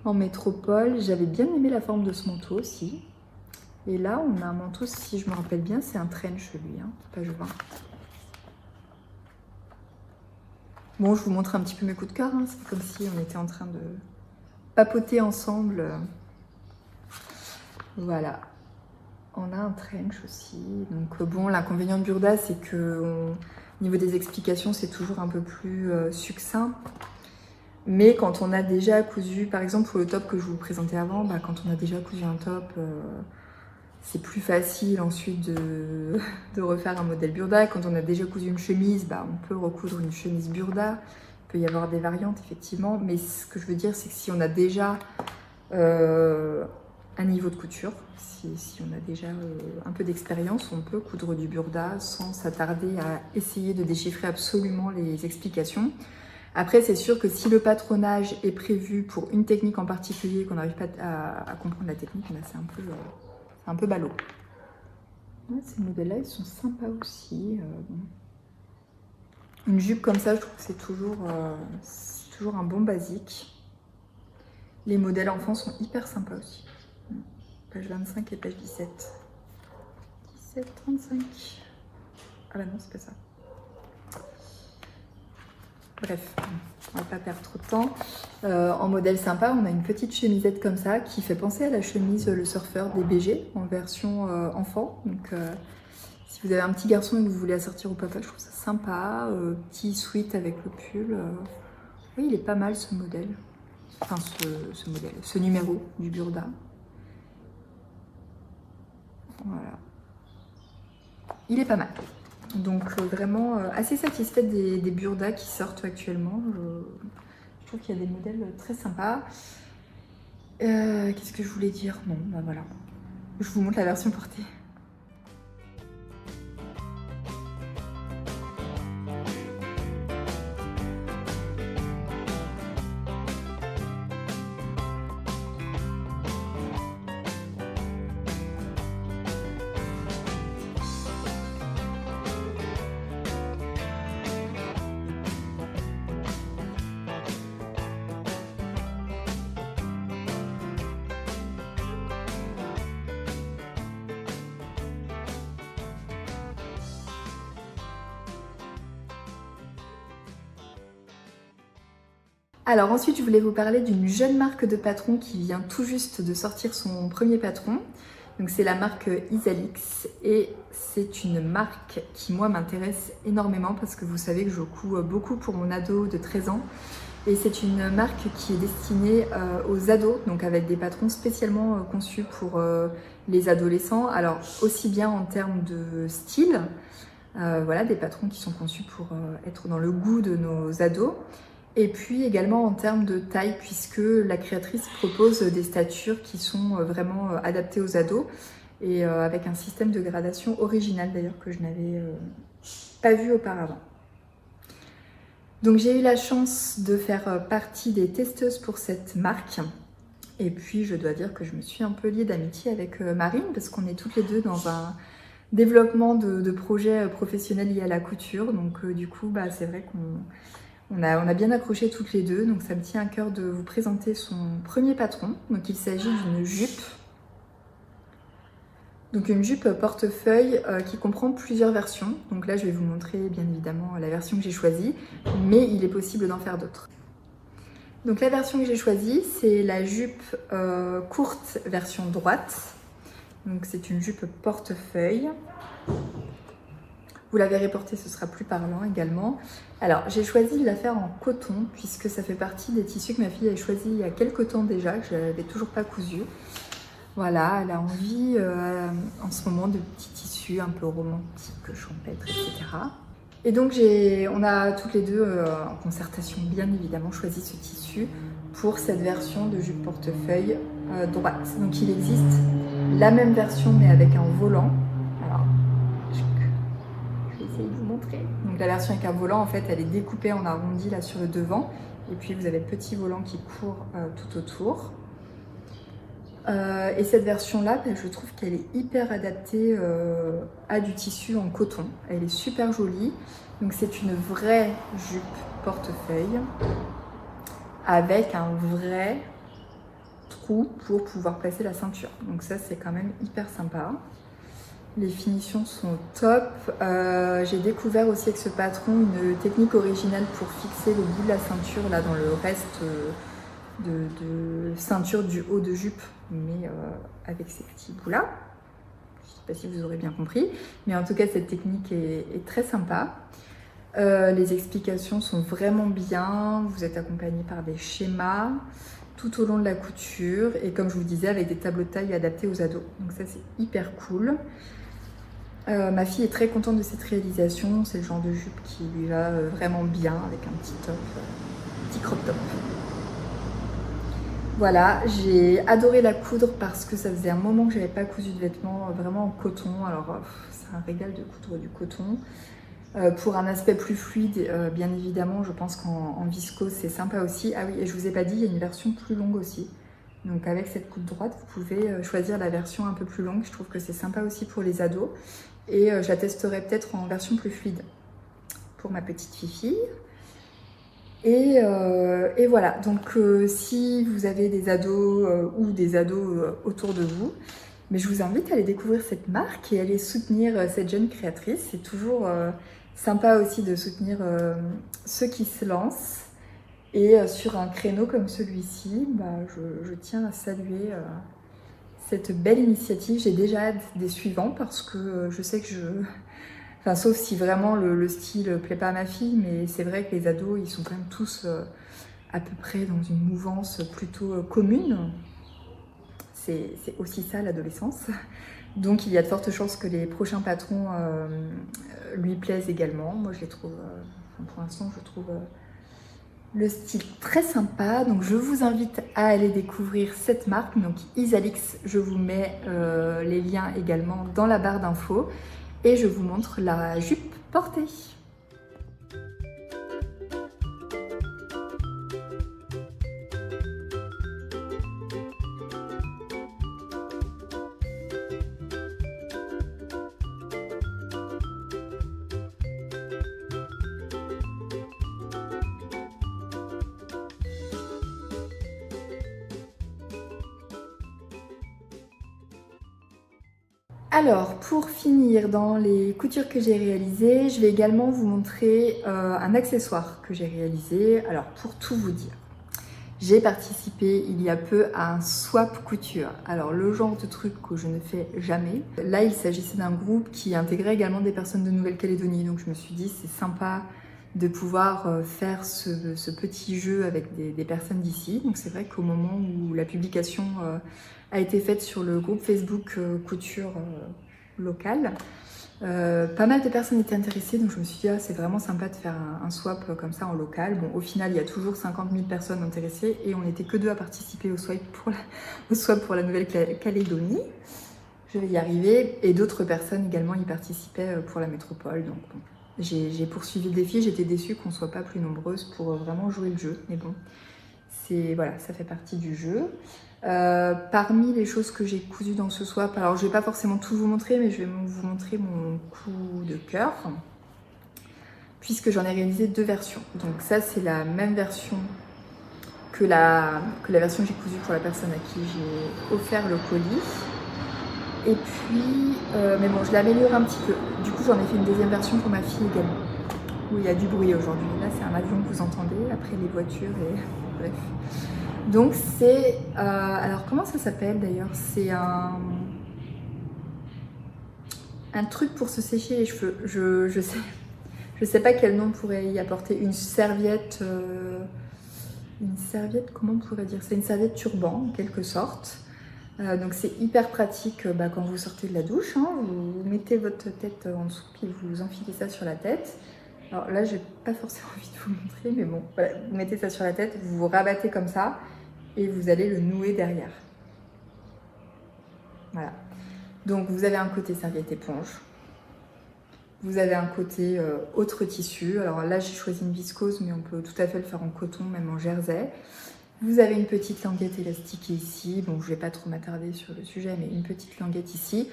en métropole. J'avais bien aimé la forme de ce manteau aussi. Et là on a un manteau, si je me rappelle bien, c'est un trench lui, page 20. Bon, je vous montre un petit peu mes coups de cœur, c'est comme si on était en train de papoter ensemble. Voilà. On a un trench aussi. Donc bon, l'inconvénient de Burda, c'est que au niveau des explications, c'est toujours un peu plus succinct. Mais quand on a déjà cousu, par exemple pour le top que je vous présentais avant, quand on a déjà cousu un top, c'est plus facile ensuite de refaire un modèle Burda. Quand on a déjà cousu une chemise, on peut recoudre une chemise Burda. Il peut y avoir des variantes effectivement. Mais ce que je veux dire, c'est que si on a déjà un niveau de couture, si on a déjà un peu d'expérience, on peut coudre du Burda sans s'attarder à essayer de déchiffrer absolument les explications. Après, c'est sûr que si le patronage est prévu pour une technique en particulier, qu'on n'arrive pas à comprendre la technique, c'est un peu ballot. Ouais, ces modèles-là, ils sont sympas aussi. Une jupe comme ça, je trouve que c'est toujours un bon basique. Les modèles enfants sont hyper sympas aussi. Page 25 et page 17. 17, 35. Ah non, c'est pas ça. Bref, on va pas perdre trop de temps. En modèle sympa, on a une petite chemisette comme ça qui fait penser à la chemise Le Surfeur des BG en version enfant. Donc si vous avez un petit garçon et que vous voulez assortir au papa, je trouve ça sympa. Petit sweat avec le pull. Oui, il est pas mal ce modèle. Enfin ce numéro du Burda. Voilà. Il est pas mal. Donc vraiment assez satisfaite des Burda qui sortent actuellement. Je trouve qu'il y a des modèles très sympas. Qu'est-ce que je voulais dire? Non, bah voilà. Je vous montre la version portée. Alors ensuite, je voulais vous parler d'une jeune marque de patron qui vient tout juste de sortir son premier patron. Donc c'est la marque Isalix et c'est une marque qui moi m'intéresse énormément parce que vous savez que je couds beaucoup pour mon ado de 13 ans. Et c'est une marque qui est destinée aux ados, donc avec des patrons spécialement conçus pour les adolescents. Alors aussi bien en termes de style, voilà, des patrons qui sont conçus pour être dans le goût de nos ados. Et puis également en termes de taille, puisque la créatrice propose des statures qui sont vraiment adaptées aux ados et avec un système de gradation original d'ailleurs que je n'avais pas vu auparavant. Donc j'ai eu la chance de faire partie des testeuses pour cette marque. Et puis je dois dire que je me suis un peu liée d'amitié avec Marine parce qu'on est toutes les deux dans un développement de projets professionnels liés à la couture. Donc du coup, bah, c'est vrai qu'on a bien accroché toutes les deux, donc ça me tient à cœur de vous présenter son premier patron. Donc il s'agit d'une jupe. Donc une jupe portefeuille qui comprend plusieurs versions. Donc là je vais vous montrer bien évidemment la version que j'ai choisie, mais il est possible d'en faire d'autres. Donc la version que j'ai choisie, c'est la jupe courte version droite. Donc c'est une jupe portefeuille. Vous la verrez porter, ce sera plus parlant également. Alors, j'ai choisi de la faire en coton, puisque ça fait partie des tissus que ma fille a choisi il y a quelques temps déjà, que je n'avais toujours pas cousu. Voilà, elle a envie en ce moment de petits tissus un peu romantiques, champêtres, etc. Et donc, on a toutes les deux, en concertation bien évidemment, choisi ce tissu pour cette version de jupe portefeuille droite. Donc, il existe la même version, mais avec un volant. Alors, de vous montrer. Donc la version avec un volant, en fait, elle est découpée en arrondi là sur le devant. Et puis vous avez le petit volant qui court tout autour. Et cette version-là, je trouve qu'elle est hyper adaptée à du tissu en coton. Elle est super jolie. Donc c'est une vraie jupe portefeuille avec un vrai trou pour pouvoir placer la ceinture. Donc ça, c'est quand même hyper sympa. Les finitions sont top. J'ai découvert aussi avec ce patron une technique originale pour fixer le bout de la ceinture là dans le reste de ceinture du haut de jupe, mais avec ces petits bouts là. Je ne sais pas si vous aurez bien compris, mais en tout cas cette technique est très sympa. Les explications sont vraiment bien. Vous êtes accompagné par des schémas tout au long de la couture et comme je vous disais avec des tableaux de taille adaptés aux ados. Donc ça c'est hyper cool. Ma fille est très contente de cette réalisation, c'est le genre de jupe qui lui va vraiment bien avec un petit top, petit crop top. Voilà, j'ai adoré la coudre parce que ça faisait un moment que j'avais pas cousu de vêtements vraiment en coton. Alors c'est un régal de coudre du coton. Pour un aspect plus fluide, bien évidemment, je pense qu'en viscose c'est sympa aussi. Ah oui, et je vous ai pas dit, il y a une version plus longue aussi. Donc avec cette coupe droite, vous pouvez choisir la version un peu plus longue. Je trouve que c'est sympa aussi pour les ados. Et je la testerai peut-être en version plus fluide pour ma petite fille. Et voilà, donc si vous avez des ados ou des ados autour de vous, mais je vous invite à aller découvrir cette marque et à aller soutenir cette jeune créatrice. Sympa aussi de soutenir ceux qui se lancent. Et sur un créneau comme celui-ci, je tiens à saluer cette belle initiative. J'ai déjà hâte des suivants parce que je sais que Enfin, sauf si vraiment le style plaît pas à ma fille, mais c'est vrai que les ados, ils sont quand même tous à peu près dans une mouvance plutôt commune. C'est aussi ça l'adolescence. Donc il y a de fortes chances que les prochains patrons lui plaisent également. Moi je les trouve, pour l'instant je trouve le style très sympa. Donc je vous invite à aller découvrir cette marque, donc Isalix. Je vous mets les liens également dans la barre d'infos. Et je vous montre la jupe portée. Alors, pour finir dans les coutures que j'ai réalisées, je vais également vous montrer un accessoire que j'ai réalisé. Alors, pour tout vous dire, j'ai participé il y a peu à un swap couture. Alors, le genre de truc que je ne fais jamais. Là, il s'agissait d'un groupe qui intégrait également des personnes de Nouvelle-Calédonie. Donc, je me suis dit, c'est sympa de pouvoir faire ce petit jeu avec des personnes d'ici. Donc, c'est vrai qu'au moment où la publication a été faite sur le groupe Facebook couture locale. Pas mal de personnes étaient intéressées, donc je me suis dit c'est vraiment sympa de faire un swap comme ça en local. Bon, au final, il y a toujours 50 000 personnes intéressées et on n'était que 2 à participer au swap pour la Nouvelle-Calédonie. Je vais y arriver. Et d'autres personnes également y participaient pour la métropole. Donc bon, j'ai poursuivi le défi. J'étais déçue qu'on ne soit pas plus nombreuses pour vraiment jouer le jeu. Mais bon, voilà, ça fait partie du jeu. Parmi les choses que j'ai cousues dans ce swap, alors je vais pas forcément tout vous montrer, mais je vais vous montrer mon coup de cœur, puisque j'en ai réalisé 2 versions. Donc ça, c'est la même version que la version que j'ai cousue pour la personne à qui j'ai offert le colis. Et puis, mais bon, je l'améliore un petit peu. Du coup, j'en ai fait une deuxième version pour ma fille également, où il y a du bruit aujourd'hui. Là, c'est un avion que vous entendez, après les voitures et bref. Donc c'est... alors comment ça s'appelle d'ailleurs? C'est un truc pour se sécher les cheveux. Je sais pas quel nom pourrait y apporter. Une serviette... comment on pourrait dire? C'est une serviette turban en quelque sorte. Donc c'est hyper pratique quand vous sortez de la douche. Hein. Vous mettez votre tête en dessous puis vous enfilez ça sur la tête. Alors là, j'ai pas forcément envie de vous montrer, mais bon, voilà, vous mettez ça sur la tête, vous vous rabattez comme ça et vous allez le nouer derrière. Voilà. Donc vous avez un côté serviette éponge, vous avez un côté autre tissu. Alors là, j'ai choisi une viscose, mais on peut tout à fait le faire en coton, même en jersey. Vous avez une petite languette élastique ici. Bon, je vais pas trop m'attarder sur le sujet, mais une petite languette ici.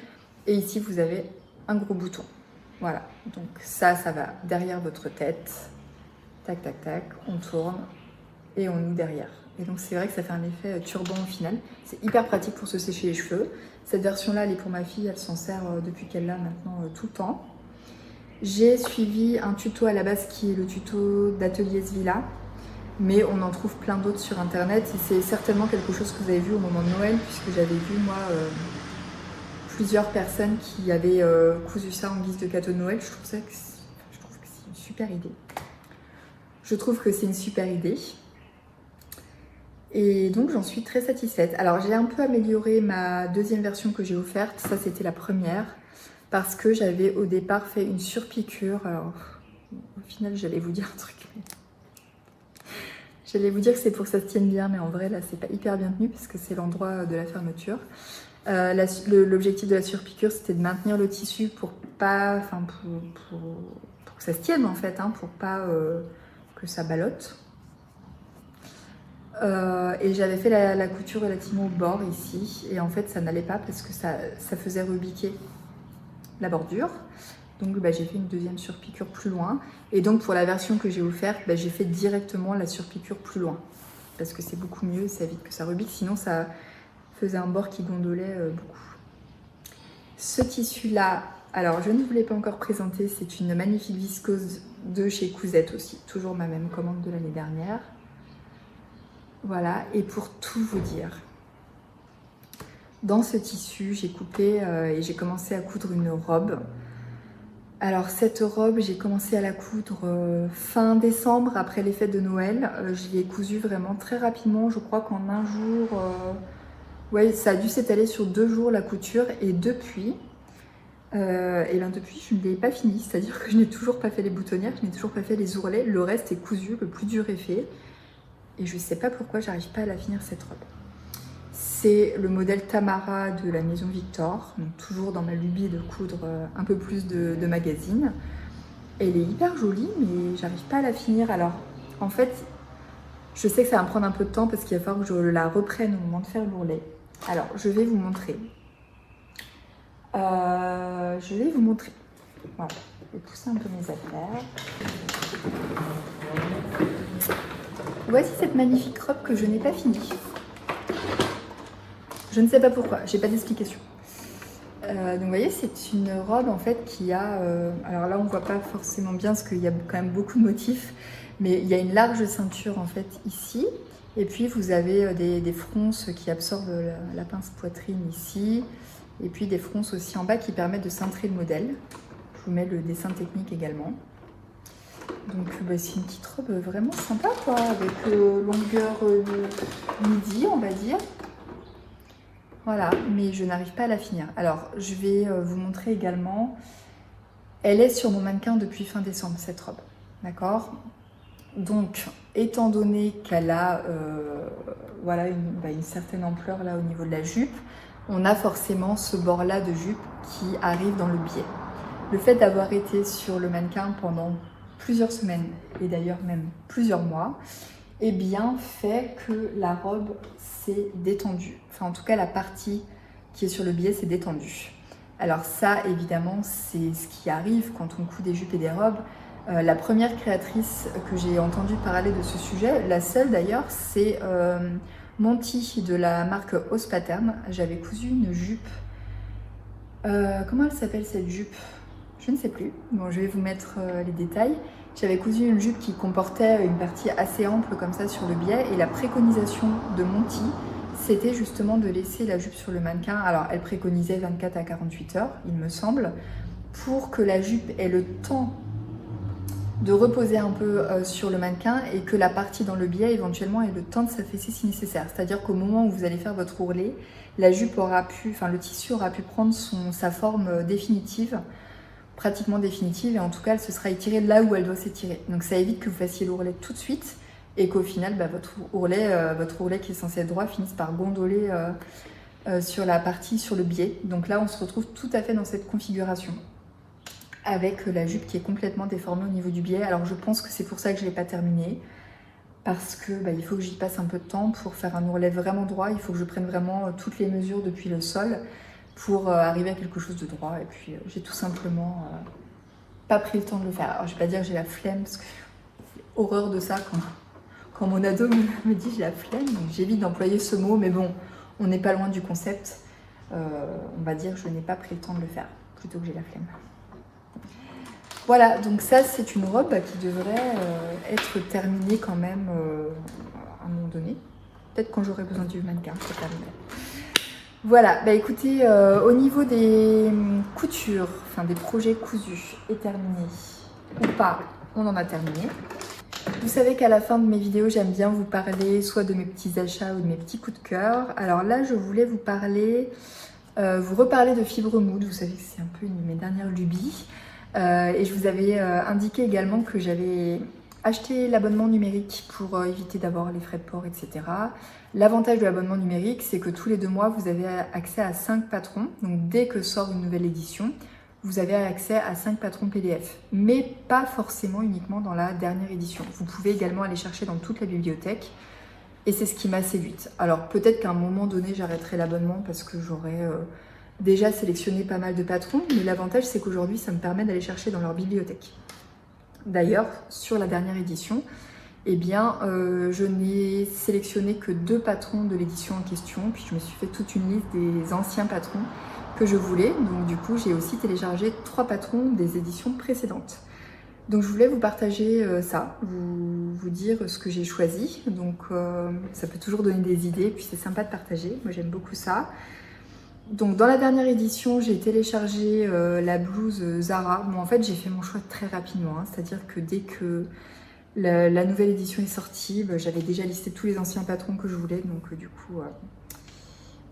Et ici, vous avez un gros bouton. Voilà, donc ça va derrière votre tête. Tac, tac, tac, on tourne et on noue derrière. Et donc c'est vrai que ça fait un effet turban au final. C'est hyper pratique pour se sécher les cheveux. Cette version-là, elle est pour ma fille, elle s'en sert depuis qu'elle l'a maintenant tout le temps. J'ai suivi un tuto à la base qui est le tuto d'Atelier Svilla, mais on en trouve plein d'autres sur internet et c'est certainement quelque chose que vous avez vu au moment de Noël, puisque j'avais vu moi plusieurs personnes qui avaient cousu ça en guise de cadeau de Noël. Je trouve que c'est une super idée. Je trouve que c'est une super idée. Et donc j'en suis très satisfaite. Alors j'ai un peu amélioré ma deuxième version que j'ai offerte. Ça c'était la première. Parce que j'avais au départ fait une surpiqûre. Alors au final j'allais vous dire un truc. J'allais vous dire que c'est pour que ça se tienne bien. Mais en vrai là c'est pas hyper bien tenu puisque c'est l'endroit de la fermeture. L'objectif de la surpiqûre c'était de maintenir le tissu pour pas... Enfin pour que ça se tienne en fait. Hein, pour pas que ça ballotte. Et j'avais fait la couture relativement au bord ici et en fait ça n'allait pas parce que ça faisait rebiquer la bordure. Donc j'ai fait une deuxième surpiqûre plus loin et donc pour la version que j'ai offerte j'ai fait directement la surpiqûre plus loin parce que c'est beaucoup mieux, ça évite que ça rebique, sinon ça faisait un bord qui gondolait beaucoup. Ce tissu là, Alors, je ne vous l'ai pas encore présentée, c'est une magnifique viscose de chez Cousette aussi, toujours ma même commande de l'année dernière. Voilà, et pour tout vous dire, dans ce tissu, j'ai coupé et j'ai commencé à coudre une robe. Alors cette robe, j'ai commencé à la coudre fin décembre, après les fêtes de Noël. Je l'ai cousue vraiment très rapidement, je crois qu'en un jour, ouais, ça a dû s'étaler sur 2 jours la couture. Et depuis, je ne l'ai pas fini, c'est-à-dire que je n'ai toujours pas fait les boutonnières, je n'ai toujours pas fait les ourlets. Le reste est cousu, le plus dur est fait. Et je ne sais pas pourquoi j'arrive pas à la finir cette robe. C'est le modèle Tamara de la maison Victor, donc toujours dans ma lubie de coudre un peu plus de magazine. Elle est hyper jolie, mais j'arrive pas à la finir. Alors, en fait, je sais que ça va me prendre un peu de temps parce qu'il va falloir que je la reprenne au moment de faire l'ourlet. Alors, je vais vous montrer. Voilà, je vais pousser un peu mes affaires. Voici cette magnifique robe que je n'ai pas finie. Je ne sais pas pourquoi, j'ai pas d'explication. Donc vous voyez, c'est une robe en fait qui a... alors là on voit pas forcément bien parce qu'il y a quand même beaucoup de motifs, mais il y a une large ceinture en fait ici. Et puis vous avez des fronces qui absorbent la pince poitrine ici. Et puis des fronces aussi en bas qui permettent de cintrer le modèle. Je vous mets le dessin technique également. Donc c'est une petite robe vraiment sympa quoi, avec longueur midi on va dire. Voilà, mais je n'arrive pas à la finir. Alors je vais vous montrer également, elle est sur mon mannequin depuis fin décembre cette robe, d'accord? Donc étant donné qu'elle a voilà, une certaine ampleur là au niveau de la jupe, on a forcément ce bord là de jupe qui arrive dans le biais. Le fait d'avoir été sur le mannequin pendant plusieurs semaines et d'ailleurs même plusieurs mois, eh bien fait que la robe s'est détendue. Enfin en tout cas la partie qui est sur le biais s'est détendue. Alors ça évidemment c'est ce qui arrive quand on coud des jupes et des robes. La première créatrice que j'ai entendu parler de ce sujet, la seule d'ailleurs, c'est Monty de la marque Ose Pattern. J'avais cousu une jupe. Comment elle s'appelle cette jupe? Je ne sais plus. Bon, je vais vous mettre les détails. J'avais cousu une jupe qui comportait une partie assez ample comme ça sur le biais. Et la préconisation de Monty, c'était justement de laisser la jupe sur le mannequin. Alors, elle préconisait 24 à 48 heures, il me semble, pour que la jupe ait le temps de reposer un peu sur le mannequin et que la partie dans le biais éventuellement ait le temps de s'affaisser si nécessaire. C'est-à-dire qu'au moment où vous allez faire votre ourlet, la jupe aura pu, enfin le tissu aura pu prendre sa forme définitive, pratiquement définitive, et en tout cas elle se sera étirée là où elle doit s'étirer. Donc ça évite que vous fassiez l'ourlet tout de suite et qu'au final votre ourlet qui est censé être droit finisse par gondoler sur la partie sur le biais. Donc là on se retrouve tout à fait dans cette configuration, avec la jupe qui est complètement déformée au niveau du biais. Alors je pense que c'est pour ça que je ne l'ai pas terminée, parce que il faut que j'y passe un peu de temps pour faire un ourlet vraiment droit. Il faut que je prenne vraiment toutes les mesures depuis le sol pour arriver à quelque chose de droit. Et puis j'ai tout simplement pas pris le temps de le faire. Alors je vais pas dire que j'ai la flemme, parce que j'ai horreur de ça quand mon ado me dit j'ai la flemme. J'évite d'employer ce mot, mais bon, on n'est pas loin du concept. On va dire que je n'ai pas pris le temps de le faire, plutôt que j'ai la flemme. Voilà, donc ça c'est une robe qui devrait être terminée quand même à un moment donné. Peut-être quand j'aurai besoin du mannequin, c'est terminé. Voilà, bah écoutez, au niveau des coutures, enfin des projets cousus et terminés ou pas, on en a terminé. Vous savez qu'à la fin de mes vidéos, j'aime bien vous parler soit de mes petits achats ou de mes petits coups de cœur. Alors là, je voulais vous parler, vous reparler de Fibre Mood. Vous savez que c'est un peu une de mes dernières lubies. Et je vous avais indiqué également que j'avais acheté l'abonnement numérique pour éviter d'avoir les frais de port, etc. L'avantage de l'abonnement numérique, c'est que tous les 2 mois, vous avez accès à 5 patrons. Donc dès que sort une nouvelle édition, vous avez accès à 5 patrons PDF. Mais pas forcément uniquement dans la dernière édition. Vous pouvez également aller chercher dans toute la bibliothèque. Et c'est ce qui m'a séduite. Alors peut-être qu'à un moment donné, j'arrêterai l'abonnement parce que j'aurais... déjà sélectionné pas mal de patrons, mais l'avantage c'est qu'aujourd'hui ça me permet d'aller chercher dans leur bibliothèque. D'ailleurs, sur la dernière édition, eh bien je n'ai sélectionné que 2 patrons de l'édition en question, puis je me suis fait toute une liste des anciens patrons que je voulais. Donc du coup j'ai aussi téléchargé 3 patrons des éditions précédentes. Donc je voulais vous partager ça, vous dire ce que j'ai choisi. Donc ça peut toujours donner des idées, puis c'est sympa de partager, moi j'aime beaucoup ça. Donc dans la dernière édition, j'ai téléchargé la blouse Zara. Bon, en fait j'ai fait mon choix très rapidement, hein. C'est-à-dire que dès que la nouvelle édition est sortie, j'avais déjà listé tous les anciens patrons que je voulais, donc du coup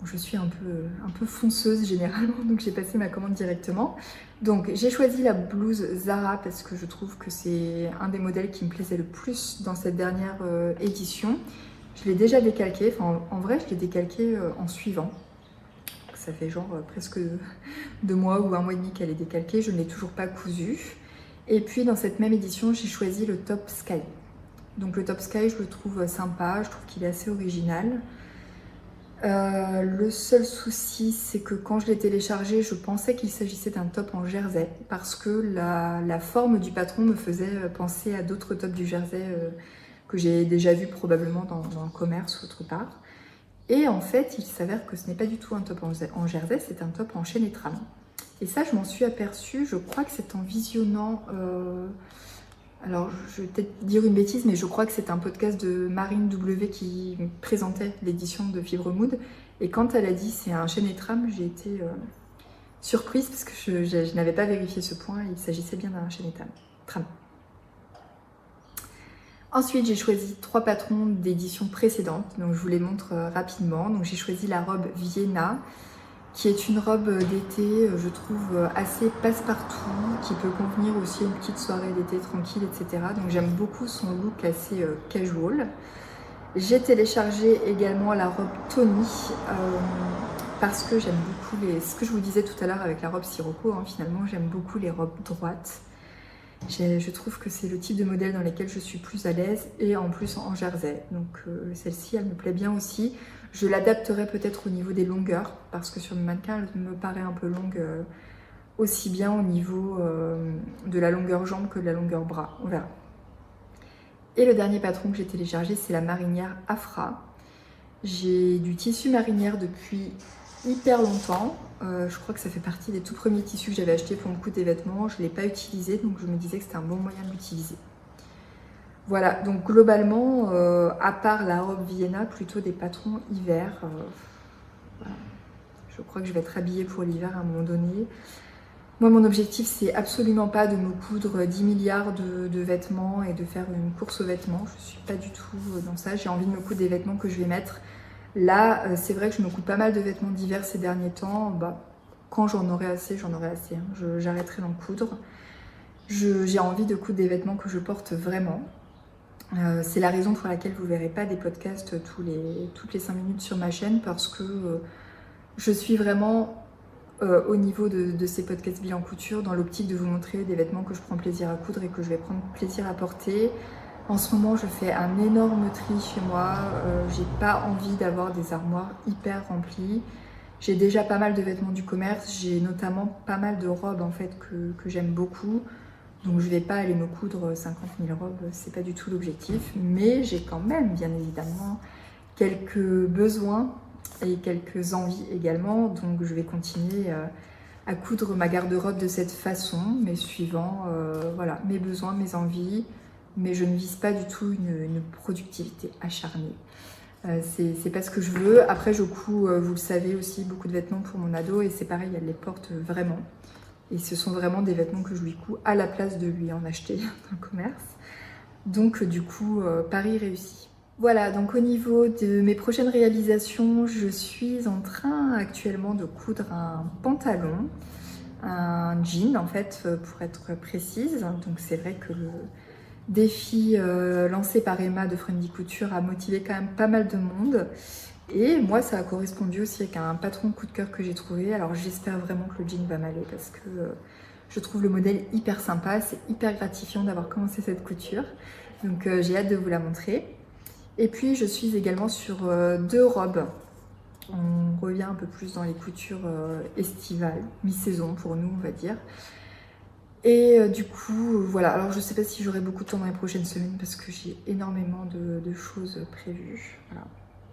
je suis un peu fonceuse généralement, donc j'ai passé ma commande directement. Donc j'ai choisi la blouse Zara parce que je trouve que c'est un des modèles qui me plaisait le plus dans cette dernière édition. Je l'ai déjà décalqué, enfin en vrai je l'ai décalqué en suivant. Ça fait genre presque 2 mois ou 1 mois et demi qu'elle est décalquée, je ne l'ai toujours pas cousue. Et puis dans cette même édition, j'ai choisi le top Sky. Donc le top Sky, je le trouve sympa, je trouve qu'il est assez original. Le seul souci, c'est que quand je l'ai téléchargé, je pensais qu'il s'agissait d'un top en jersey parce que la forme du patron me faisait penser à d'autres tops du jersey que j'ai déjà vu probablement dans le commerce ou autre part. Et en fait, il s'avère que ce n'est pas du tout un top en jersey, c'est un top en chaîne et trame. Et ça, je m'en suis aperçue, je crois que c'est en visionnant... Alors, je vais peut-être dire une bêtise, mais je crois que c'est un podcast de Marine W qui présentait l'édition de Fibre Mood. Et quand elle a dit c'est un chaîne et trame, j'ai été surprise parce que je n'avais pas vérifié ce point. Il s'agissait bien d'un chaîne et trame. Ensuite, j'ai choisi 3 patrons d'édition précédente. Donc, je vous les montre rapidement. Donc, j'ai choisi la robe Vienna, qui est une robe d'été, je trouve, assez passe-partout, qui peut convenir aussi à une petite soirée d'été tranquille, etc. Donc j'aime beaucoup son look assez casual. J'ai téléchargé également la robe Tony, parce que j'aime beaucoup ce que je vous disais tout à l'heure avec la robe Sirocco, hein, finalement j'aime beaucoup les robes droites. Je trouve que c'est le type de modèle dans lesquels je suis plus à l'aise, et en plus en jersey. Donc celle-ci, elle me plaît bien aussi. Je l'adapterai peut-être au niveau des longueurs, parce que sur le mannequin, elle me paraît un peu longue, aussi bien au niveau de la longueur jambe que de la longueur bras. On verra. Et le dernier patron que j'ai téléchargé, c'est la marinière Afra. J'ai du tissu marinière depuis hyper longtemps. Je crois que ça fait partie des tout premiers tissus que j'avais achetés pour me coudre des vêtements. Je ne l'ai pas utilisé, donc je me disais que c'était un bon moyen de l'utiliser. Voilà, donc globalement, à part la robe Vienna, plutôt des patrons hiver. Voilà. Je crois que je vais être habillée pour l'hiver à un moment donné. Moi, mon objectif, c'est absolument pas de me coudre 10 milliards de vêtements et de faire une course aux vêtements. Je suis pas du tout dans ça. J'ai envie de me coudre des vêtements que je vais mettre. Là, c'est vrai que je me couds pas mal de vêtements d'hiver ces derniers temps. Quand j'en aurai assez, j'en aurai assez. Hein. J'arrêterai d'en coudre. J'ai envie de coudre des vêtements que je porte vraiment. C'est la raison pour laquelle vous ne verrez pas des podcasts toutes les 5 minutes sur ma chaîne, parce que je suis vraiment au niveau de ces podcasts bilan couture dans l'optique de vous montrer des vêtements que je prends plaisir à coudre et que je vais prendre plaisir à porter. En ce moment, je fais un énorme tri chez moi. J'ai pas envie d'avoir des armoires hyper remplies. J'ai déjà pas mal de vêtements du commerce. J'ai notamment pas mal de robes en fait que j'aime beaucoup. Donc je vais pas aller me coudre 50 000 robes, c'est pas du tout l'objectif. Mais j'ai quand même, bien évidemment, quelques besoins et quelques envies également. Donc je vais continuer à coudre ma garde-robe de cette façon, mais suivant voilà, mes besoins, mes envies. Mais je ne vise pas du tout une productivité acharnée. C'est pas ce que je veux. Après, je couds, vous le savez aussi, beaucoup de vêtements pour mon ado, et c'est pareil, elle les porte vraiment. Et ce sont vraiment des vêtements que je lui couds à la place de lui en acheter dans le commerce. Donc du coup, pari réussi. Voilà, donc au niveau de mes prochaines réalisations, je suis en train actuellement de coudre un pantalon, un jean en fait, pour être précise. Donc c'est vrai que le défi lancé par Emma de Friendly Couture a motivé quand même pas mal de monde. Et moi, ça a correspondu aussi avec un patron coup de cœur que j'ai trouvé. Alors j'espère vraiment que le jean va m'aller parce que je trouve le modèle hyper sympa. C'est hyper gratifiant d'avoir commencé cette couture. Donc j'ai hâte de vous la montrer. Et puis je suis également sur 2 robes. On revient un peu plus dans les coutures estivales, mi-saison pour nous on va dire. Et du coup, voilà. Alors je sais pas si j'aurai beaucoup de temps dans les prochaines semaines parce que j'ai énormément de choses prévues. Voilà.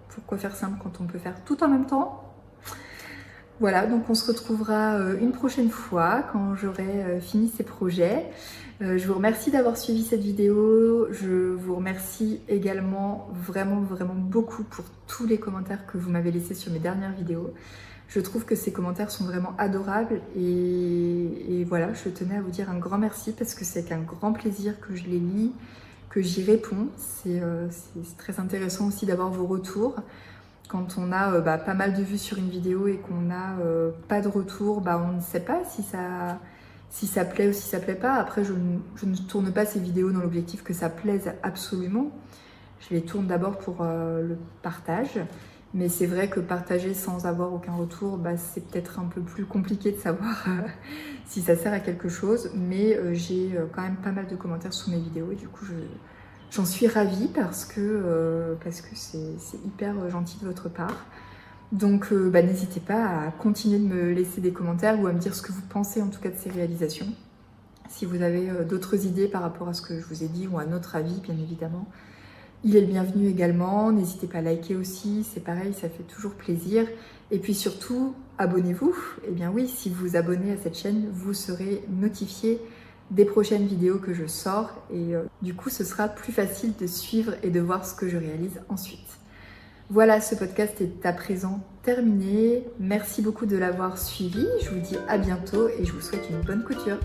Pourquoi faire simple quand on peut faire tout en même temps? Voilà, donc on se retrouvera une prochaine fois quand j'aurai fini ces projets. Je vous remercie d'avoir suivi cette vidéo. Je vous remercie également vraiment beaucoup pour tous les commentaires que vous m'avez laissés sur mes dernières vidéos. Je trouve que ces commentaires sont vraiment adorables et voilà, je tenais à vous dire un grand merci parce que c'est avec un grand plaisir que je les lis, que j'y réponds. C'est très intéressant aussi d'avoir vos retours. Quand on a pas mal de vues sur une vidéo et qu'on n'a pas de retour, on ne sait pas si ça plaît ou si ça plaît pas. Après, je ne tourne pas ces vidéos dans l'objectif que ça plaise absolument. Je les tourne d'abord pour le partage. Mais c'est vrai que partager sans avoir aucun retour, c'est peut-être un peu plus compliqué de savoir si ça sert à quelque chose. Mais j'ai quand même pas mal de commentaires sous mes vidéos et du coup, j'en suis ravie parce que c'est hyper gentil de votre part. Donc n'hésitez pas à continuer de me laisser des commentaires ou à me dire ce que vous pensez en tout cas de ces réalisations. Si vous avez d'autres idées par rapport à ce que je vous ai dit ou un autre avis, bien évidemment, il est le bienvenu également. N'hésitez pas à liker aussi, c'est pareil, ça fait toujours plaisir. Et puis surtout, abonnez-vous. Eh bien oui, si vous vous abonnez à cette chaîne, vous serez notifié des prochaines vidéos que je sors et du coup ce sera plus facile de suivre et de voir ce que je réalise ensuite. Voilà, ce podcast est à présent terminé. Merci beaucoup de l'avoir suivi. Je vous dis à bientôt et je vous souhaite une bonne couture.